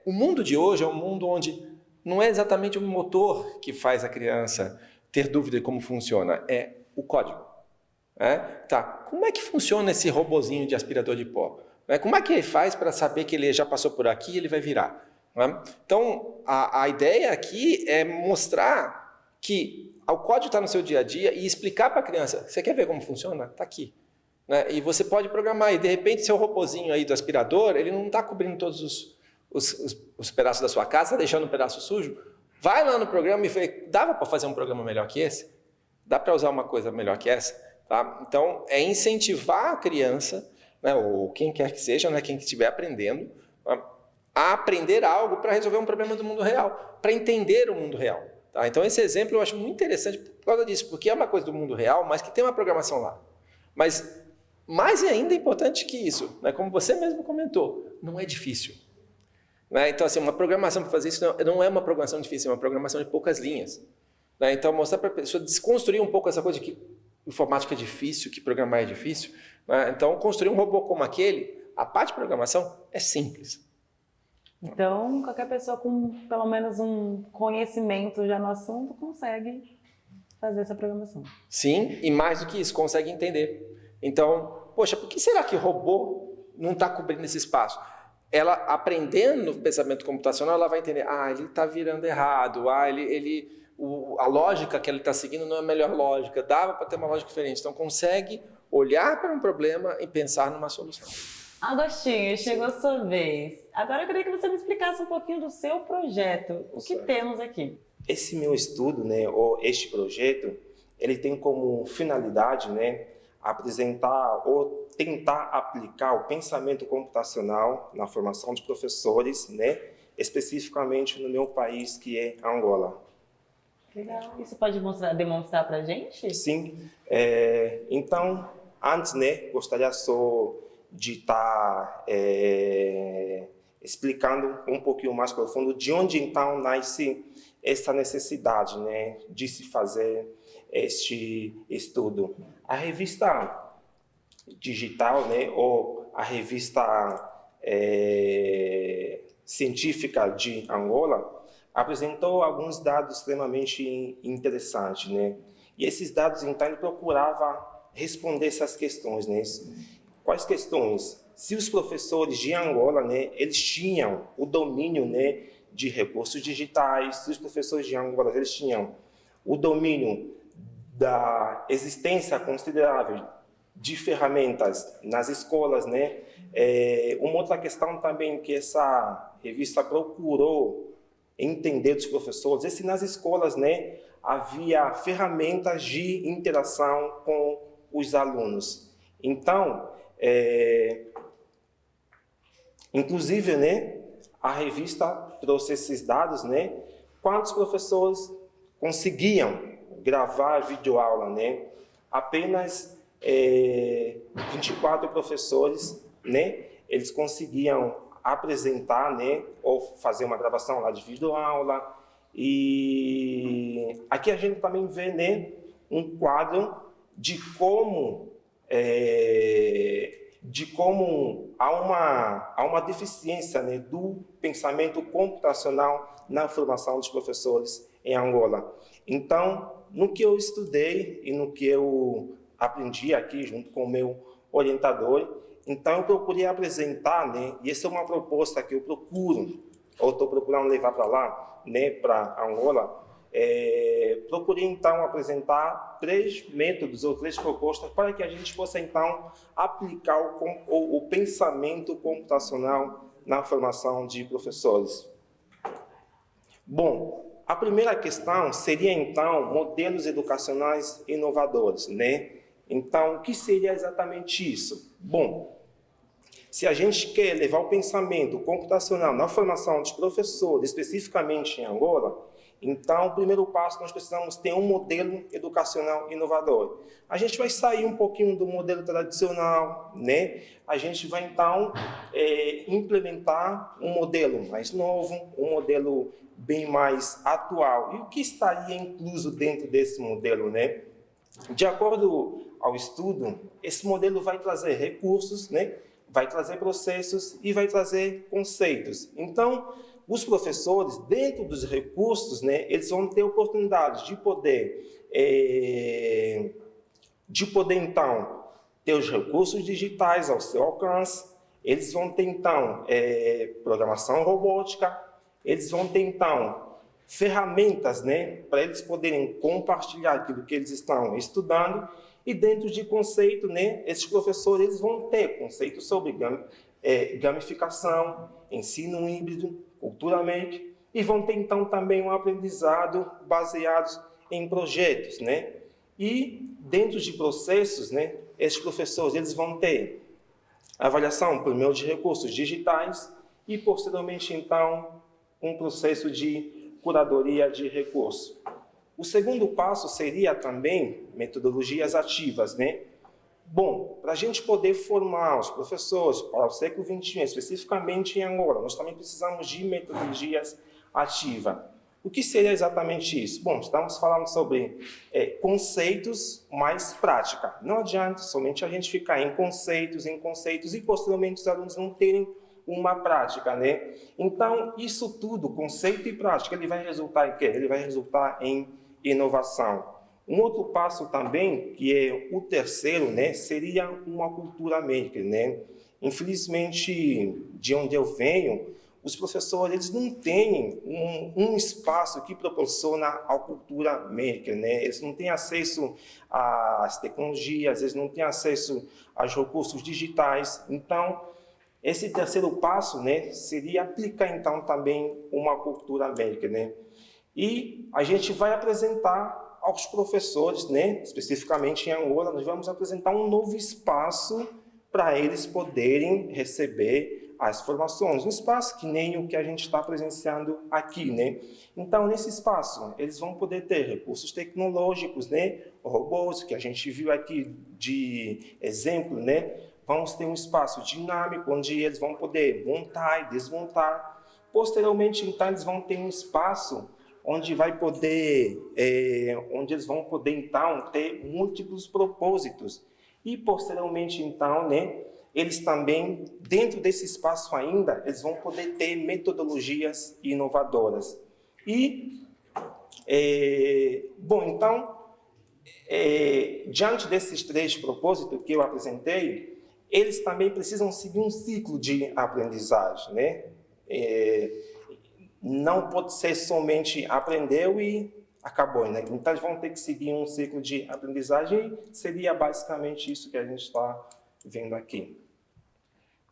O mundo de hoje é um mundo onde não é exatamente o motor que faz a criança ter dúvida de como funciona, é o código. Como é que funciona esse robozinho de aspirador de pó? Como é que ele faz para saber que ele já passou por aqui e ele vai virar? Então, a ideia aqui é mostrar que o código está no seu dia a dia e explicar para a criança, você quer ver como funciona? Está aqui. E você pode programar, e de repente seu robozinho aí do aspirador, ele não está cobrindo todos os pedaços da sua casa, está deixando um pedaço sujo. Vai lá no programa e vê, dava para fazer um programa melhor que esse? Dá para usar uma coisa melhor que essa? Tá? Então, é incentivar a criança, né, ou quem quer que seja, né, quem estiver aprendendo, a aprender algo para resolver um problema do mundo real, para entender o mundo real. Tá? Então, esse exemplo eu acho muito interessante por causa disso, porque é uma coisa do mundo real, mas que tem uma programação lá. Mas, mais ainda importante que isso, né, como você mesmo comentou, não é difícil. Então, assim, uma programação para fazer isso não é uma programação difícil, é uma programação de poucas linhas. Então, mostrar para a pessoa, desconstruir um pouco essa coisa de que informática é difícil, que programar é difícil. Então, construir um robô como aquele, a parte de programação é simples. Então, qualquer pessoa com pelo menos um conhecimento já no assunto consegue fazer essa programação. Sim, e mais do que isso, consegue entender. Então, poxa, por que será que o robô não está cobrindo esse espaço? Ela, aprendendo o pensamento computacional, ela vai entender, ele está virando errado, a lógica que ele está seguindo não é a melhor lógica, dava para ter uma lógica diferente. Então, consegue olhar para um problema e pensar numa solução. Agostinho, chegou a sua vez. Agora eu queria que você me explicasse um pouquinho do seu projeto. O que temos aqui? Esse meu estudo, né, ou este projeto, ele tem como finalidade, né, apresentar ou tentar aplicar o pensamento computacional na formação de professores, né, especificamente no meu país, que é Angola. Legal. Isso pode demonstrar para a gente? Sim. Então, Antes, né, gostaria só de estar explicando um pouquinho mais profundo de onde então nasce essa necessidade, né, de se fazer este estudo. A revista digital, né, ou a revista científica de Angola apresentou alguns dados extremamente interessantes, né? E esses dados então ele procurava responder essas questões, né? Quais questões? Se os professores de Angola, né, eles tinham o domínio, né, de recursos digitais, se os professores de Angola eles tinham o domínio da existência considerável de ferramentas nas escolas, né? Uma outra questão também que essa revista procurou entender dos professores é se nas escolas, né, havia ferramentas de interação com os alunos. Então, inclusive, né, a revista trouxe esses dados, né? Quantos professores conseguiam gravar videoaula, né? Apenas 24 professores, né? Eles conseguiam apresentar, né? Ou fazer uma gravação lá de videoaula. E aqui a gente também vê, né, um quadro de como há uma deficiência, né, do pensamento computacional na formação dos professores em Angola. Então, no que eu estudei e no que eu aprendi aqui junto com o meu orientador, então eu procurei apresentar, né, e essa é uma proposta que eu procuro, ou estou procurando levar para lá, né, para Angola. Procurei então apresentar 3 métodos ou 3 propostas para que a gente possa então aplicar o pensamento computacional na formação de professores. Bom, a primeira questão seria então modelos educacionais inovadores, né? Então, o que seria exatamente isso? Bom, se a gente quer levar o pensamento computacional na formação dos professores, especificamente em Angola, então, o primeiro passo, nós precisamos ter um modelo educacional inovador. A gente vai sair um pouquinho do modelo tradicional, né? A gente vai, então, implementar um modelo mais novo, um modelo bem mais atual. E o que estaria incluso dentro desse modelo, né? De acordo ao estudo, esse modelo vai trazer recursos, né? Vai trazer processos e vai trazer conceitos. Então, os professores, dentro dos recursos, né, eles vão ter oportunidade de poder, então, ter os recursos digitais ao seu alcance. Eles vão ter, então, programação robótica. Eles vão ter, então, ferramentas, né, para eles poderem compartilhar aquilo que eles estão estudando. E dentro de conceito, né, esses professores eles vão ter conceitos sobre gamificação, ensino híbrido, culturalmente, e vão ter então também um aprendizado baseado em projetos, né? E dentro de processos, né, esses professores eles vão ter avaliação por meio de recursos digitais e posteriormente então um processo de curadoria de recursos. O segundo passo seria também metodologias ativas, né? Bom, para a gente poder formar os professores para o século XXI, especificamente em Angola, nós também precisamos de metodologias ativas. O que seria exatamente isso? Bom, estamos falando sobre conceitos mais prática. Não adianta somente a gente ficar em conceitos e posteriormente os alunos não terem uma prática, né? Então, isso tudo, conceito e prática, ele vai resultar em quê? Ele vai resultar em inovação. Um outro passo também, que é o terceiro, né, seria uma cultura maker, né? Infelizmente, de onde eu venho, os professores eles não têm um espaço que proporciona a cultura maker, né? Eles não têm acesso às tecnologias, eles não têm acesso aos recursos digitais. Então, esse terceiro passo, né, seria aplicar então também uma cultura maker, né? E a gente vai apresentar aos professores, né, especificamente em Angola, nós vamos apresentar um novo espaço para eles poderem receber as formações, um espaço que nem o que a gente está presenciando aqui, né? Então, nesse espaço, eles vão poder ter recursos tecnológicos, né? Robôs, que a gente viu aqui de exemplo, né? Vamos ter um espaço dinâmico, onde eles vão poder montar e desmontar. Posteriormente, então, eles vão ter um espaço onde eles vão poder, então, ter múltiplos propósitos. E, posteriormente, então, né? Eles também, dentro desse espaço ainda, eles vão poder ter metodologias inovadoras. E, então, diante desses 3 propósitos que eu apresentei, eles também precisam seguir um ciclo de aprendizagem, né? Não pode ser somente aprendeu e acabou, né? Então, eles vão ter que seguir um ciclo de aprendizagem e seria basicamente isso que a gente está vendo aqui.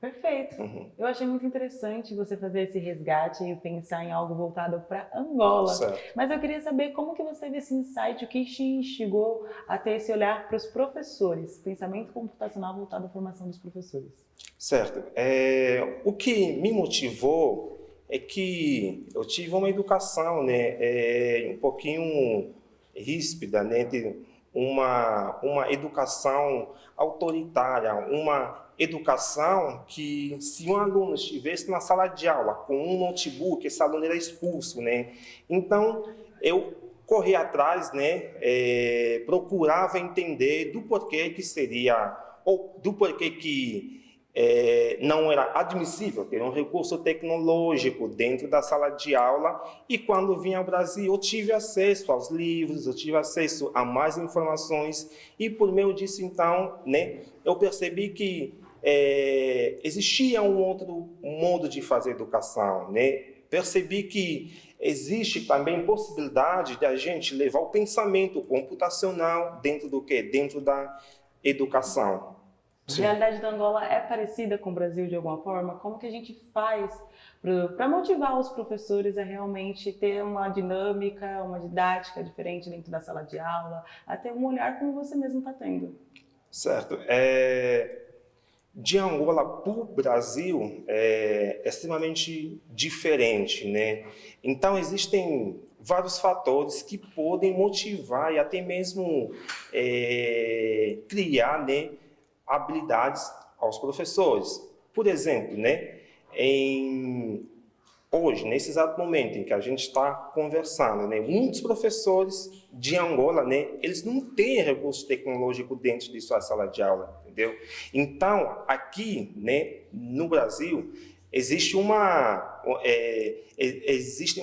Perfeito. Eu achei muito interessante você fazer esse resgate e pensar em algo voltado para Angola. Certo. Mas eu queria saber como que você teve esse insight, o que te instigou a ter esse olhar para os professores, pensamento computacional voltado à formação dos professores. Certo. O que me motivou é que eu tive uma educação, né, um pouquinho ríspida, né, uma educação autoritária, uma educação que, se um aluno estivesse na sala de aula com um notebook, esse aluno era expulso, né? Então, eu corri atrás, né? Procurava entender do porquê que seria, ou do porquê que não era admissível ter um recurso tecnológico dentro da sala de aula. E quando vim ao Brasil, eu tive acesso aos livros, eu tive acesso a mais informações e por meio disso, então, né, eu percebi que existia um outro modo de fazer educação, né? Percebi que existe também possibilidade de a gente levar o pensamento computacional dentro do quê? Dentro da educação. A realidade da Angola é parecida com o Brasil de alguma forma? Como que a gente faz para motivar os professores a realmente ter uma dinâmica, uma didática diferente dentro da sala de aula, até um olhar como você mesmo está tendo? Certo. De Angola para o Brasil é extremamente diferente, né? Então, existem vários fatores que podem motivar e até mesmo criar, né, habilidades aos professores. Por exemplo, né, hoje, nesse exato momento em que a gente está conversando, né, muitos professores de Angola, né, eles não têm recurso tecnológico dentro de sua sala de aula, entendeu? Então, aqui, né, no Brasil, existem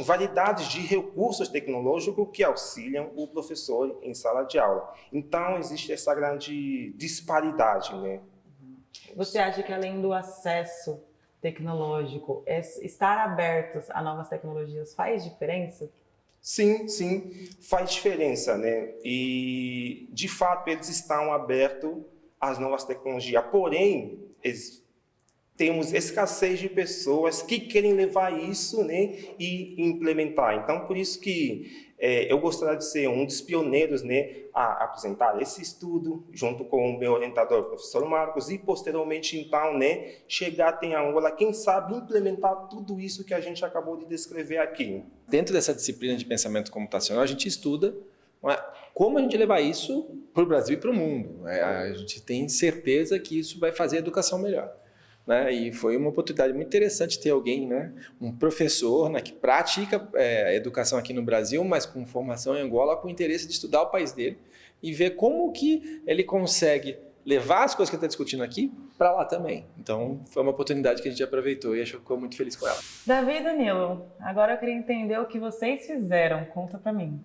variedades de recursos tecnológicos que auxiliam o professor em sala de aula. Então, existe essa grande disparidade, né? Você acha que além do acesso tecnológico, estar abertos a novas tecnologias faz diferença? Sim, faz diferença, né? E, de fato, eles estão abertos às novas tecnologias. Porém, temos escassez de pessoas que querem levar isso, né, e implementar. Então, por isso que eu gostaria de ser um dos pioneiros, né, a apresentar esse estudo junto com o meu orientador, o professor Marcos, e posteriormente, então, né, chegar até Angola, quem sabe implementar tudo isso que a gente acabou de descrever aqui. Dentro dessa disciplina de pensamento computacional, a gente estuda como a gente levar isso para o Brasil e para o mundo. A gente tem certeza que isso vai fazer a educação melhor. Né? E foi uma oportunidade muito interessante ter alguém, né? Um professor, né, que pratica a educação aqui no Brasil, mas com formação em Angola, com interesse de estudar o país dele e ver como que ele consegue levar as coisas que ele está discutindo aqui para lá também. Então, foi uma oportunidade que a gente aproveitou e ficou muito feliz com ela. Davi e Danilo, agora eu queria entender o que vocês fizeram. Conta para mim.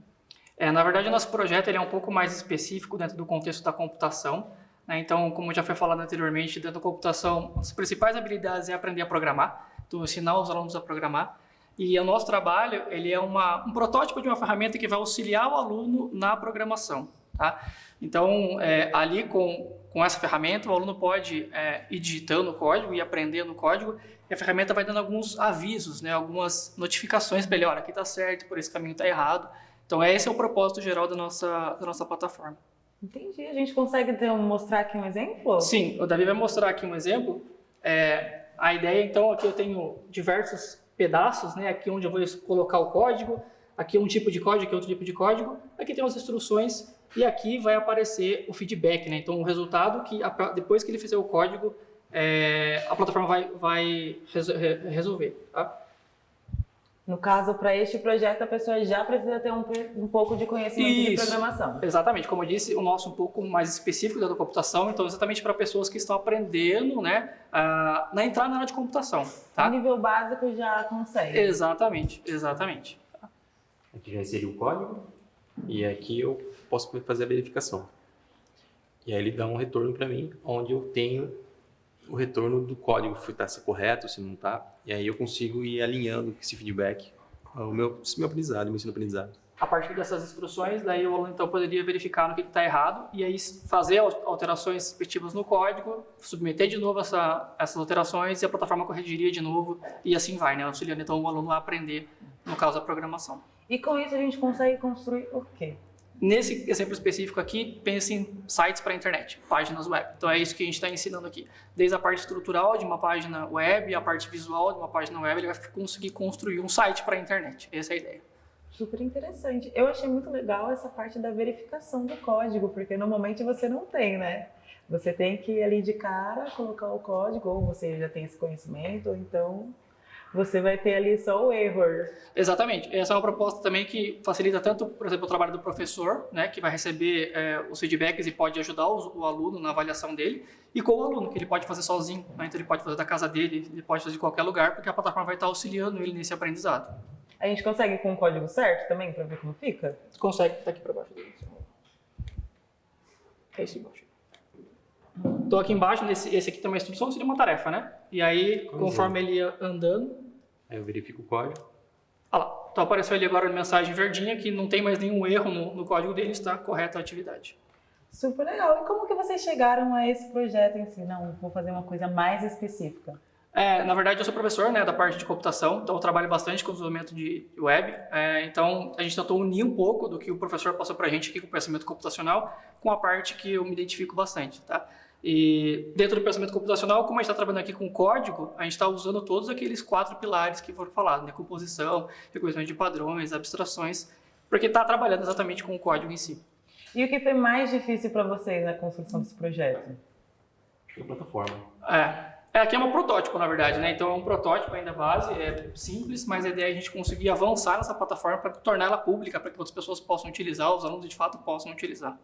Na verdade, o nosso projeto ele é um pouco mais específico dentro do contexto da computação. Então, como já foi falado anteriormente, dentro da computação, as principais habilidades é aprender a programar, então ensinar os alunos a programar. E o nosso trabalho ele é um protótipo de uma ferramenta que vai auxiliar o aluno na programação. Tá? Então, ali com essa ferramenta, o aluno pode ir digitando o código e aprendendo o código, e a ferramenta vai dando alguns avisos, né, algumas notificações, melhor, aqui está certo, por esse caminho está errado. Então, esse é o propósito geral da nossa plataforma. Entendi. A gente consegue mostrar aqui um exemplo? Sim, o Davi vai mostrar aqui um exemplo. A ideia, então, aqui eu tenho diversos pedaços, né? Aqui onde eu vou colocar o código, aqui um tipo de código, aqui outro tipo de código, aqui tem as instruções e aqui vai aparecer o feedback, né? Então, o resultado que depois que ele fizer o código, a plataforma vai resolver, tá? No caso, para este projeto, a pessoa já precisa ter um pouco de conhecimento de programação. Exatamente. Como eu disse, o nosso é um pouco mais específico da computação, então exatamente para pessoas que estão aprendendo, né, na entrada na área de computação. Tá? O nível básico já consegue. Exatamente, exatamente. Aqui já inseri o código e aqui eu posso fazer a verificação. E aí ele dá um retorno para mim, onde eu tenho o retorno do código, se está correto, se não está. E aí eu consigo ir alinhando esse feedback ao meu aprendizado, meu ensino-aprendizado. A partir dessas instruções, daí o aluno então poderia verificar no que está errado e aí fazer alterações respectivas no código, submeter de novo essas alterações e a plataforma corrigiria de novo e assim vai, né? Auxiliando então o aluno a aprender, no caso, a programação. E com isso a gente consegue construir o quê? Nesse exemplo específico aqui, pense em sites para a internet, páginas web. Então é isso que a gente está ensinando aqui. Desde a parte estrutural de uma página web, a parte visual de uma página web, ele vai conseguir construir um site para a internet. Essa é a ideia. Super interessante. Eu achei muito legal essa parte da verificação do código, porque normalmente você não tem, né? Você tem que ir ali de cara, colocar o código, ou você já tem esse conhecimento, ou então você vai ter ali só o erro. Exatamente. Essa é uma proposta também que facilita tanto, por exemplo, o trabalho do professor, né, que vai receber os feedbacks e pode ajudar o aluno na avaliação dele, e com o aluno, que ele pode fazer sozinho, né? Então ele pode fazer da casa dele, ele pode fazer de qualquer lugar, porque a plataforma vai estar auxiliando ele nesse aprendizado. A gente consegue com o código certo também, para ver como fica? Consegue, está aqui para baixo dele. É isso embaixo. Então aqui embaixo, esse aqui tem uma instrução, seria uma tarefa, né? E aí, conforme ele ia andando... Aí eu verifico o código. Olha lá, então apareceu ali agora a mensagem verdinha que não tem mais nenhum erro no código dele, está correta a atividade. Super legal. E como que vocês chegaram a esse projeto em si? Não, vou fazer uma coisa mais específica. Na verdade, eu sou professor, né, da parte de computação, então eu trabalho bastante com desenvolvimento de web. Então, a gente tentou unir um pouco do que o professor passou para a gente aqui com o pensamento computacional com a parte que eu me identifico bastante, tá? E dentro do pensamento computacional, como a gente está trabalhando aqui com código, a gente está usando todos aqueles 4 pilares que foram falados, né? Composição, reconhecimento de padrões, abstrações, porque está trabalhando exatamente com o código em si. E o que foi mais difícil para vocês na construção desse projeto? A plataforma. Aqui é um protótipo, na verdade, né? Então é um protótipo ainda base, é simples, mas a ideia é a gente conseguir avançar nessa plataforma para torná-la pública, para que outras pessoas possam utilizar, os alunos de fato possam utilizar.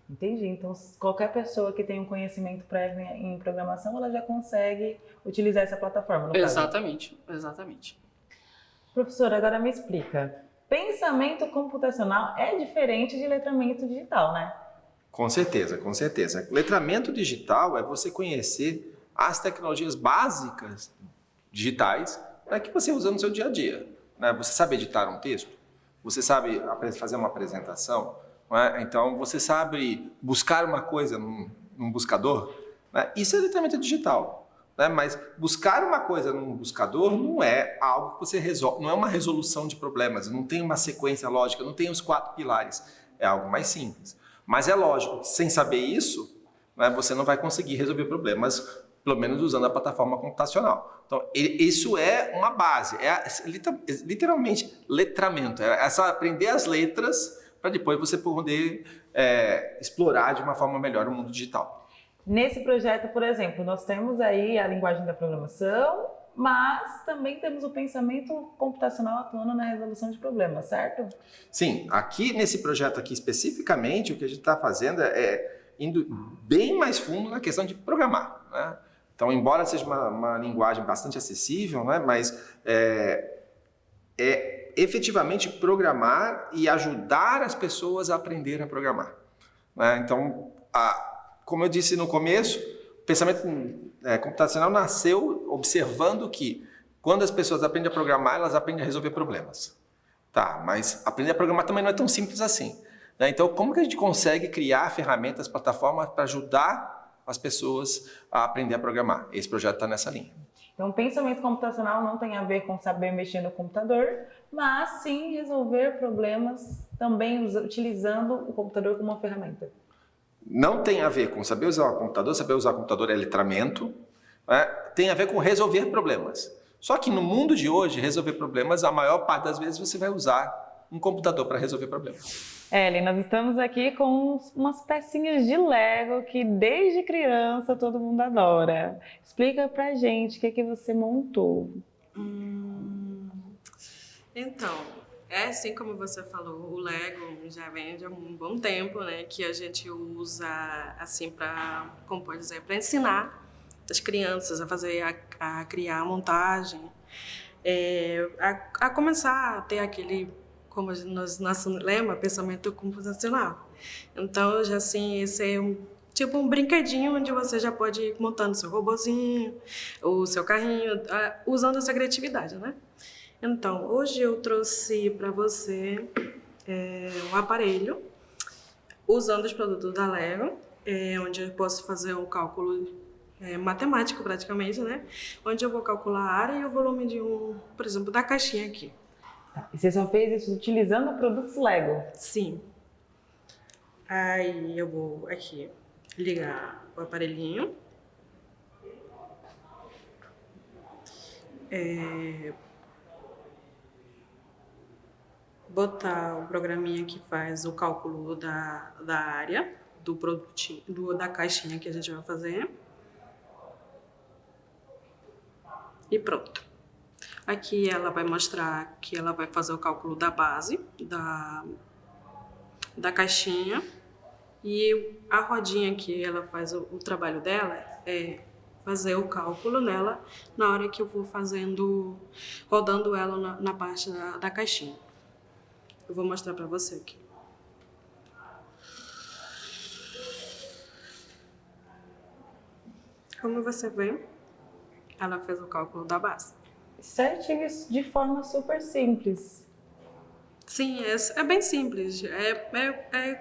Entendi. Então, qualquer pessoa que tem um conhecimento prévio em programação, ela já consegue utilizar essa plataforma, no caso. Exatamente, exatamente. Professor, agora me explica. Pensamento computacional é diferente de letramento digital, né? Com certeza, com certeza. Letramento digital é você conhecer as tecnologias básicas digitais que você usa no seu dia a dia. Né? Você sabe editar um texto? Você sabe fazer uma apresentação? Né? Então, você sabe buscar uma coisa num buscador? Né? Isso é letramento digital. Né? Mas buscar uma coisa num buscador não é algo que você resolve, não é uma resolução de problemas, não tem uma sequência lógica, não tem os 4 pilares. É algo mais simples. Mas é lógico que sem saber isso, né, você não vai conseguir resolver problemas, pelo menos usando a plataforma computacional. Então, isso é uma base, literalmente letramento, aprender as letras para depois você poder explorar de uma forma melhor o mundo digital. Nesse projeto, por exemplo, nós temos aí a linguagem da programação, mas também temos o pensamento computacional atuando na resolução de problemas, certo? Sim, aqui nesse projeto aqui especificamente, o que a gente está fazendo é indo bem mais fundo na questão de programar, né? Então, embora seja uma linguagem bastante acessível, né, mas efetivamente programar e ajudar as pessoas a aprender a programar. Né? Então, como eu disse no começo, o pensamento computacional nasceu observando que quando as pessoas aprendem a programar, elas aprendem a resolver problemas. Tá, mas aprender a programar também não é tão simples assim. Né? Então, como que a gente consegue criar ferramentas, plataformas para ajudar as pessoas a aprender a programar? Esse projeto está nessa linha. Então, pensamento computacional não tem a ver com saber mexer no computador, mas sim resolver problemas também utilizando o computador como uma ferramenta. Não tem a ver com saber usar o computador é letramento, né, tem a ver com resolver problemas. Só que no mundo de hoje, resolver problemas, a maior parte das vezes você vai usar um computador para resolver problemas. Ellen, nós estamos aqui com umas pecinhas de Lego que desde criança todo mundo adora. Explica pra gente o que você montou. Então, assim como você falou, o Lego já vem de um bom tempo, né? Que a gente usa assim para, como pode dizer, para ensinar as crianças a fazer, a criar a montagem, a começar a ter aquele, como nosso lema, pensamento computacional. Então, já assim, esse é tipo um brinquedinho onde você já pode ir montando seu robozinho, o seu carrinho, usando essa criatividade, né? Então, hoje eu trouxe para você um aparelho usando os produtos da Lego, onde eu posso fazer um cálculo matemático praticamente, né? Onde eu vou calcular a área e o volume de por exemplo, da caixinha aqui. E você só fez isso utilizando produtos Lego? Sim. Aí eu vou aqui ligar o aparelhinho. Botar o programinha que faz o cálculo da área do produtinho, da caixinha que a gente vai fazer. E pronto. Aqui ela vai mostrar que ela vai fazer o cálculo da base da caixinha. E a rodinha que ela faz o trabalho dela é fazer o cálculo nela na hora que eu vou rodando ela na parte da caixinha. Eu vou mostrar para você aqui. Como você vê, ela fez o cálculo da base. Certinho, de forma super simples. Sim, é bem simples.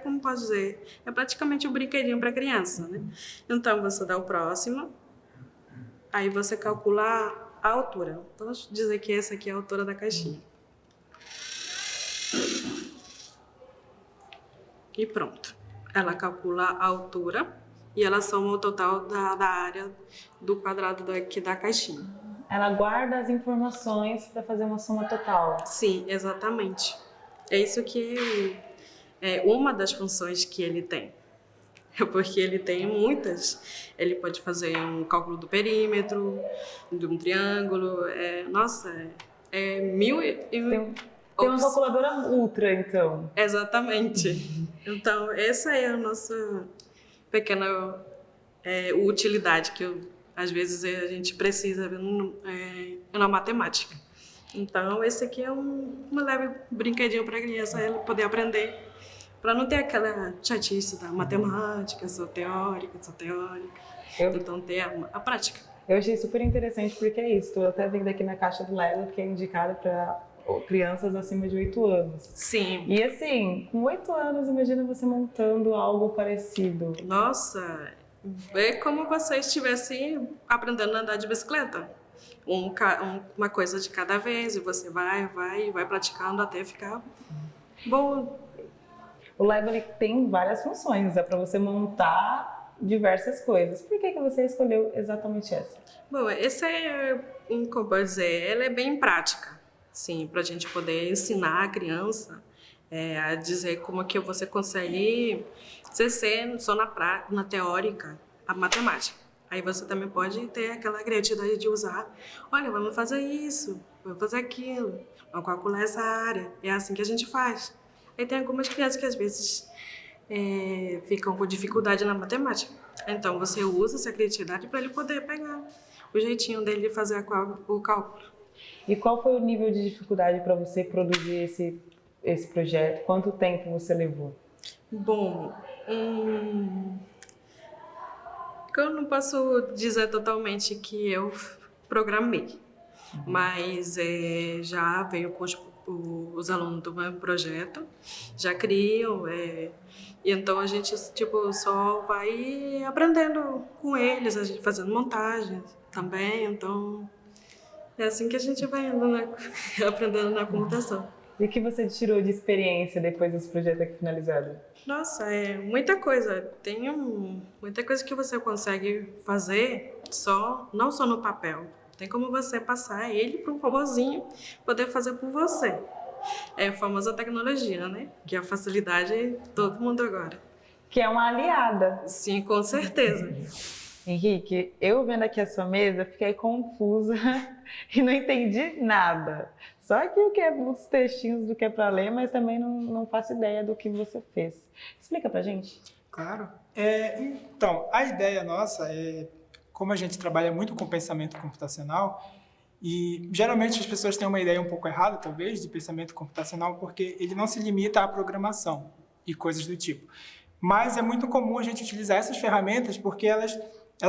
Como posso dizer, é praticamente um brinquedinho para criança, né? Então, você dá o próximo, aí você calcula a altura. Vamos dizer que essa aqui é a altura da caixinha. E pronto. Ela calcula a altura e ela soma o total da área do quadrado aqui da caixinha. Ela guarda as informações para fazer uma soma total. Sim, exatamente. É isso que é uma das funções que ele tem. Porque ele tem muitas. Ele pode fazer um cálculo do perímetro, de um triângulo. Mil e... Tem uma calculadora ultra, então. Exatamente. Então, essa é a nossa pequena utilidade que às vezes a gente precisa na matemática. Então, esse aqui é um leve brinquedinho para a criança ela poder aprender, para não ter aquela chatice da matemática, só teórica. Então, ter a prática. Eu achei super interessante porque é isso. Estou até vendo aqui na caixa do Lego que é indicada para crianças acima de 8 anos. Sim. E assim, com 8 anos, imagina você montando algo parecido. Nossa, é como você estivesse aprendendo a andar de bicicleta. Uma coisa de cada vez, e você vai praticando até ficar bom. O Lego ele tem várias funções, é para você montar diversas coisas. Por que você escolheu exatamente essa? Bom, essa como pode dizer, ela é bem prática. Sim, para a gente poder ensinar a criança a dizer como que você consegue ser só na teórica, a matemática. Aí você também pode ter aquela criatividade de usar, olha, vamos fazer isso, vamos fazer aquilo, vamos calcular essa área. É assim que a gente faz. Aí tem algumas crianças que às vezes ficam com dificuldade na matemática. Então você usa essa criatividade para ele poder pegar o jeitinho dele de fazer o cálculo. E qual foi o nível de dificuldade para você produzir esse projeto? Quanto tempo você levou? Bom, eu não posso dizer totalmente que eu programei, mas já veio com os alunos do meu projeto, já criam, e então a gente só vai aprendendo com eles, a gente fazendo montagens também, então... É assim que a gente vai aprendendo na computação. E o que você tirou de experiência depois desse projeto aqui finalizado? Nossa, é muita coisa. Muita coisa que você consegue fazer não só no papel. Tem como você passar ele para um robozinho poder fazer por você. É a famosa tecnologia, né? Que é a facilidade de todo mundo agora. Que é uma aliada. Sim, com certeza. Henrique, eu vendo aqui a sua mesa, fiquei confusa e não entendi nada. Só que os textinhos do que é para ler, mas também não faço ideia do que você fez. Explica pra gente. Claro. Então, a ideia nossa é, como a gente trabalha muito com pensamento computacional, e geralmente as pessoas têm uma ideia um pouco errada, talvez, de pensamento computacional, porque ele não se limita à programação e coisas do tipo. Mas é muito comum a gente utilizar essas ferramentas porque elas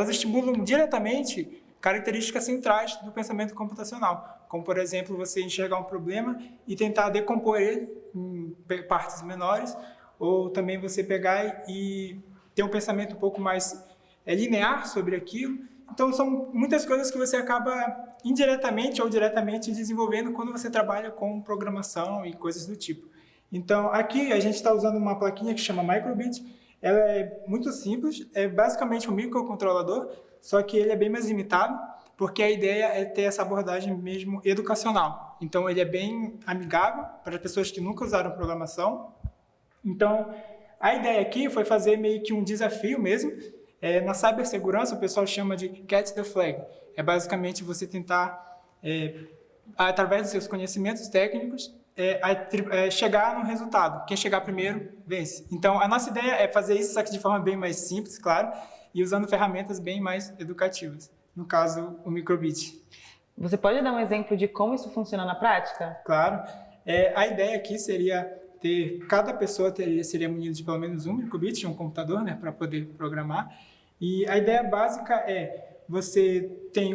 estimulam diretamente características centrais do pensamento computacional, como, por exemplo, você enxergar um problema e tentar decompor ele em partes menores, ou também você pegar e ter um pensamento um pouco mais linear sobre aquilo. Então, são muitas coisas que você acaba indiretamente ou diretamente desenvolvendo quando você trabalha com programação e coisas do tipo. Então, aqui a gente está usando uma plaquinha que chama Microbit. Ela é muito simples, é basicamente um microcontrolador, só que ele é bem mais limitado, porque a ideia é ter essa abordagem mesmo educacional. Então, ele é bem amigável para as pessoas que nunca usaram programação. Então, a ideia aqui foi fazer meio que um desafio mesmo. Na cibersegurança, o pessoal chama de catch the flag. É basicamente você tentar, através dos seus conhecimentos técnicos, chegar no resultado. Quem chegar primeiro, vence. Então, a nossa ideia é fazer isso, só que de forma bem mais simples, claro, e usando ferramentas bem mais educativas. No caso, o Microbit. Você pode dar um exemplo de como isso funciona na prática? Claro. A ideia aqui seria cada pessoa seria munida de pelo menos um Microbit, um computador, né, para poder programar. E a ideia básica é, você tem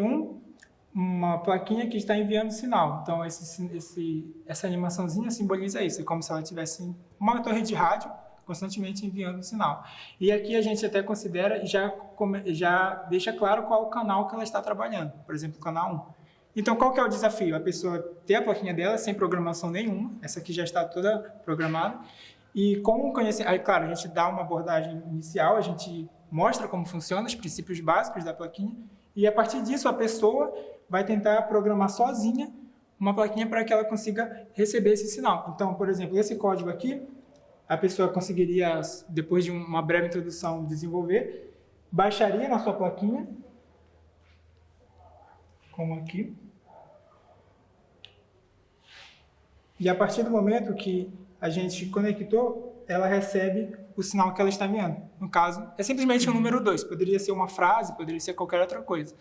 uma plaquinha que está enviando sinal. Então, essa animaçãozinha simboliza isso. É como se ela tivesse uma torre de rádio constantemente enviando sinal. E aqui a gente até considera e já deixa claro qual o canal que ela está trabalhando. Por exemplo, o canal 1. Então, qual que é o desafio? A pessoa ter a plaquinha dela sem programação nenhuma. Essa aqui já está toda programada. E como conhecer... Aí, claro, a gente dá uma abordagem inicial, a gente mostra como funciona, os princípios básicos da plaquinha. E, a partir disso, a pessoa vai tentar programar sozinha uma plaquinha para que ela consiga receber esse sinal. Então, por exemplo, esse código aqui, a pessoa conseguiria, depois de uma breve introdução, desenvolver, baixaria na sua plaquinha, como aqui. E a partir do momento que a gente conectou, ela recebe o sinal que ela está enviando. No caso, é simplesmente o número 2. Poderia ser uma frase, poderia ser qualquer outra coisa.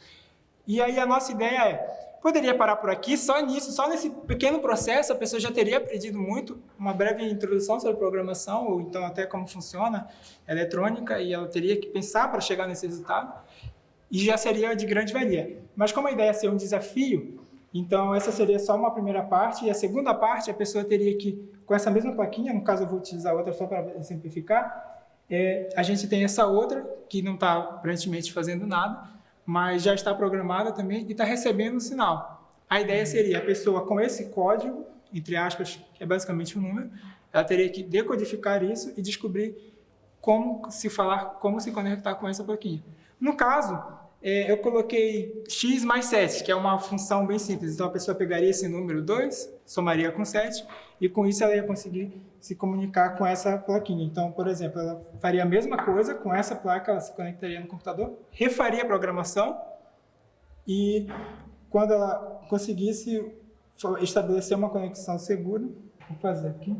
E aí a nossa ideia poderia parar por aqui, só nesse pequeno processo, a pessoa já teria aprendido muito, uma breve introdução sobre programação, ou então até como funciona a eletrônica, e ela teria que pensar para chegar nesse resultado, e já seria de grande valia. Mas como a ideia é ser um desafio, então essa seria só uma primeira parte, e a segunda parte a pessoa teria que, com essa mesma plaquinha, no caso eu vou utilizar outra só para exemplificar, a gente tem essa outra, que não está aparentemente fazendo nada, mas já está programada também e está recebendo o sinal. A ideia seria a pessoa com esse código, entre aspas, que é basicamente um número, ela teria que decodificar isso e descobrir como se conectar com essa plaquinha. No caso, eu coloquei x mais 7, que é uma função bem simples. Então, a pessoa pegaria esse número 2, somaria com 7, e com isso ela ia conseguir se comunicar com essa plaquinha. Então, por exemplo, ela faria a mesma coisa com essa placa, ela se conectaria no computador, refaria a programação, e quando ela conseguisse estabelecer uma conexão segura, vou fazer aqui.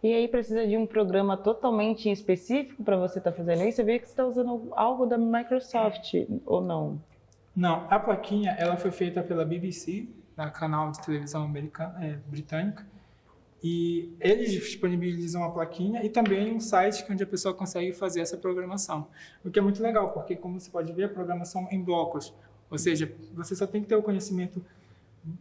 E aí precisa de um programa totalmente específico para você estar fazendo isso? Você vê que você está usando algo da Microsoft, ou não? Não, a plaquinha ela foi feita pela BBC, da canal de televisão britânica, e eles disponibilizam a plaquinha e também um site onde a pessoa consegue fazer essa programação. O que é muito legal, porque como você pode ver, a programação em blocos, ou seja, você só tem que ter o conhecimento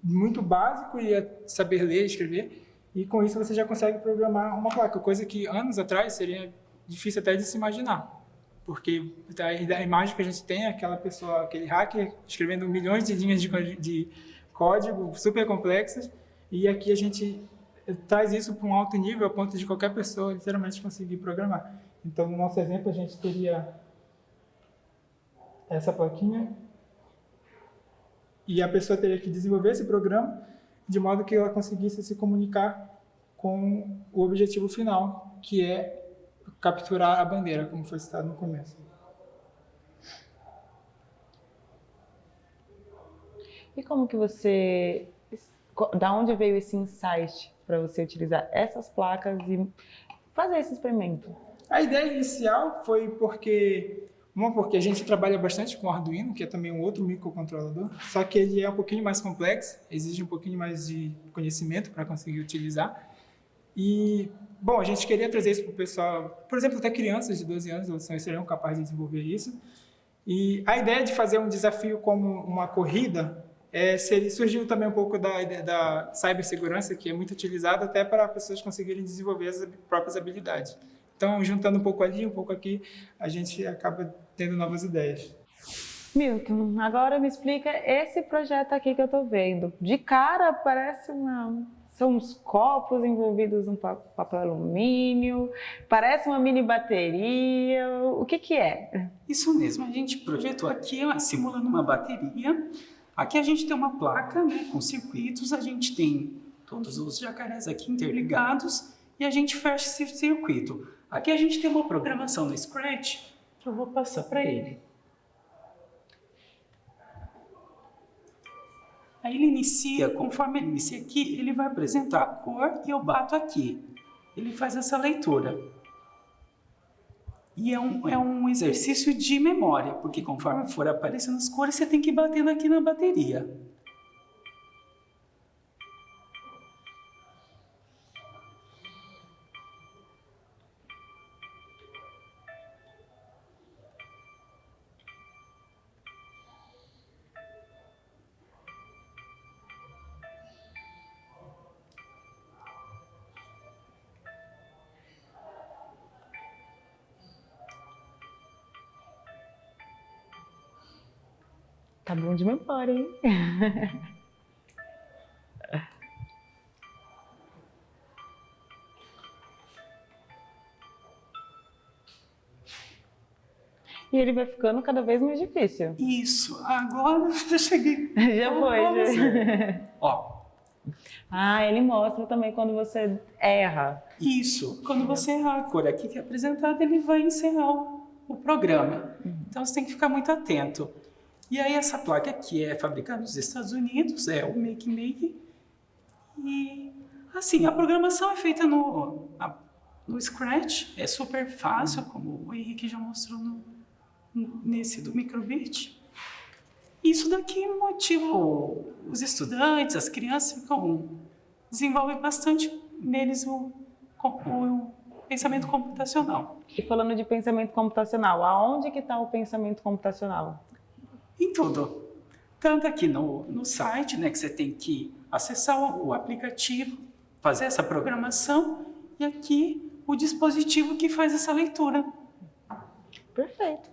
muito básico e saber ler e escrever, e com isso você já consegue programar uma placa, coisa que anos atrás seria difícil até de se imaginar. porque a imagem que a gente tem é aquela pessoa, aquele hacker, escrevendo milhões de linhas de código super complexas, e aqui a gente traz isso para um alto nível, a ponto de qualquer pessoa literalmente conseguir programar. Então, no nosso exemplo, a gente teria essa plaquinha, e a pessoa teria que desenvolver esse programa de modo que ela conseguisse se comunicar com o objetivo final, que é capturar a bandeira, como foi citado no começo. E como que você... Da onde veio esse insight para você utilizar essas placas e fazer esse experimento? A ideia inicial foi porque a gente trabalha bastante com Arduino, que é também um outro microcontrolador, só que ele é um pouquinho mais complexo, exige um pouquinho mais de conhecimento para conseguir utilizar. E, bom, a gente queria trazer isso para o pessoal, por exemplo, até crianças de 12 anos, elas seriam capazes de desenvolver isso. E a ideia de fazer um desafio como uma corrida surgiu também um pouco da cibersegurança, que é muito utilizada até para pessoas conseguirem desenvolver as próprias habilidades. Então, juntando um pouco ali, um pouco aqui, a gente acaba tendo novas ideias. Milton, agora me explica esse projeto aqui que eu estou vendo. De cara, parece são uns copos envolvidos em papel alumínio, parece uma mini bateria. O que é? Isso mesmo, a gente projetou aqui, simulando uma bateria. Aqui a gente tem uma placa, né, com circuitos, a gente tem todos os jacarés aqui interligados e a gente fecha esse circuito. Aqui a gente tem uma programação no Scratch que eu vou passar para ele. Aí ele inicia, conforme ele inicia aqui, ele vai apresentar a cor e eu bato aqui. Ele faz essa leitura. E é um exercício de memória, porque conforme for aparecendo as cores, você tem que ir batendo aqui na bateria. Tá bom de memória, hein? E ele vai ficando cada vez mais difícil. Isso, agora já cheguei. Já foi. Já. Ó. Ah, ele mostra também quando você erra. Isso, quando você errar a cor aqui que é apresentada, ele vai encerrar o programa. Então você tem que ficar muito atento. E aí essa placa aqui é fabricada nos Estados Unidos, é o Make. E assim, a programação é feita no Scratch, é super fácil, como o Henrique já mostrou nesse do Microbit. Isso daqui motiva os estudantes, as crianças desenvolvem bastante neles o pensamento computacional. E falando de pensamento computacional, aonde que está o pensamento computacional? Em tudo. Tanto aqui no site, né, que você tem que acessar o aplicativo, fazer essa programação, e aqui o dispositivo que faz essa leitura. Perfeito.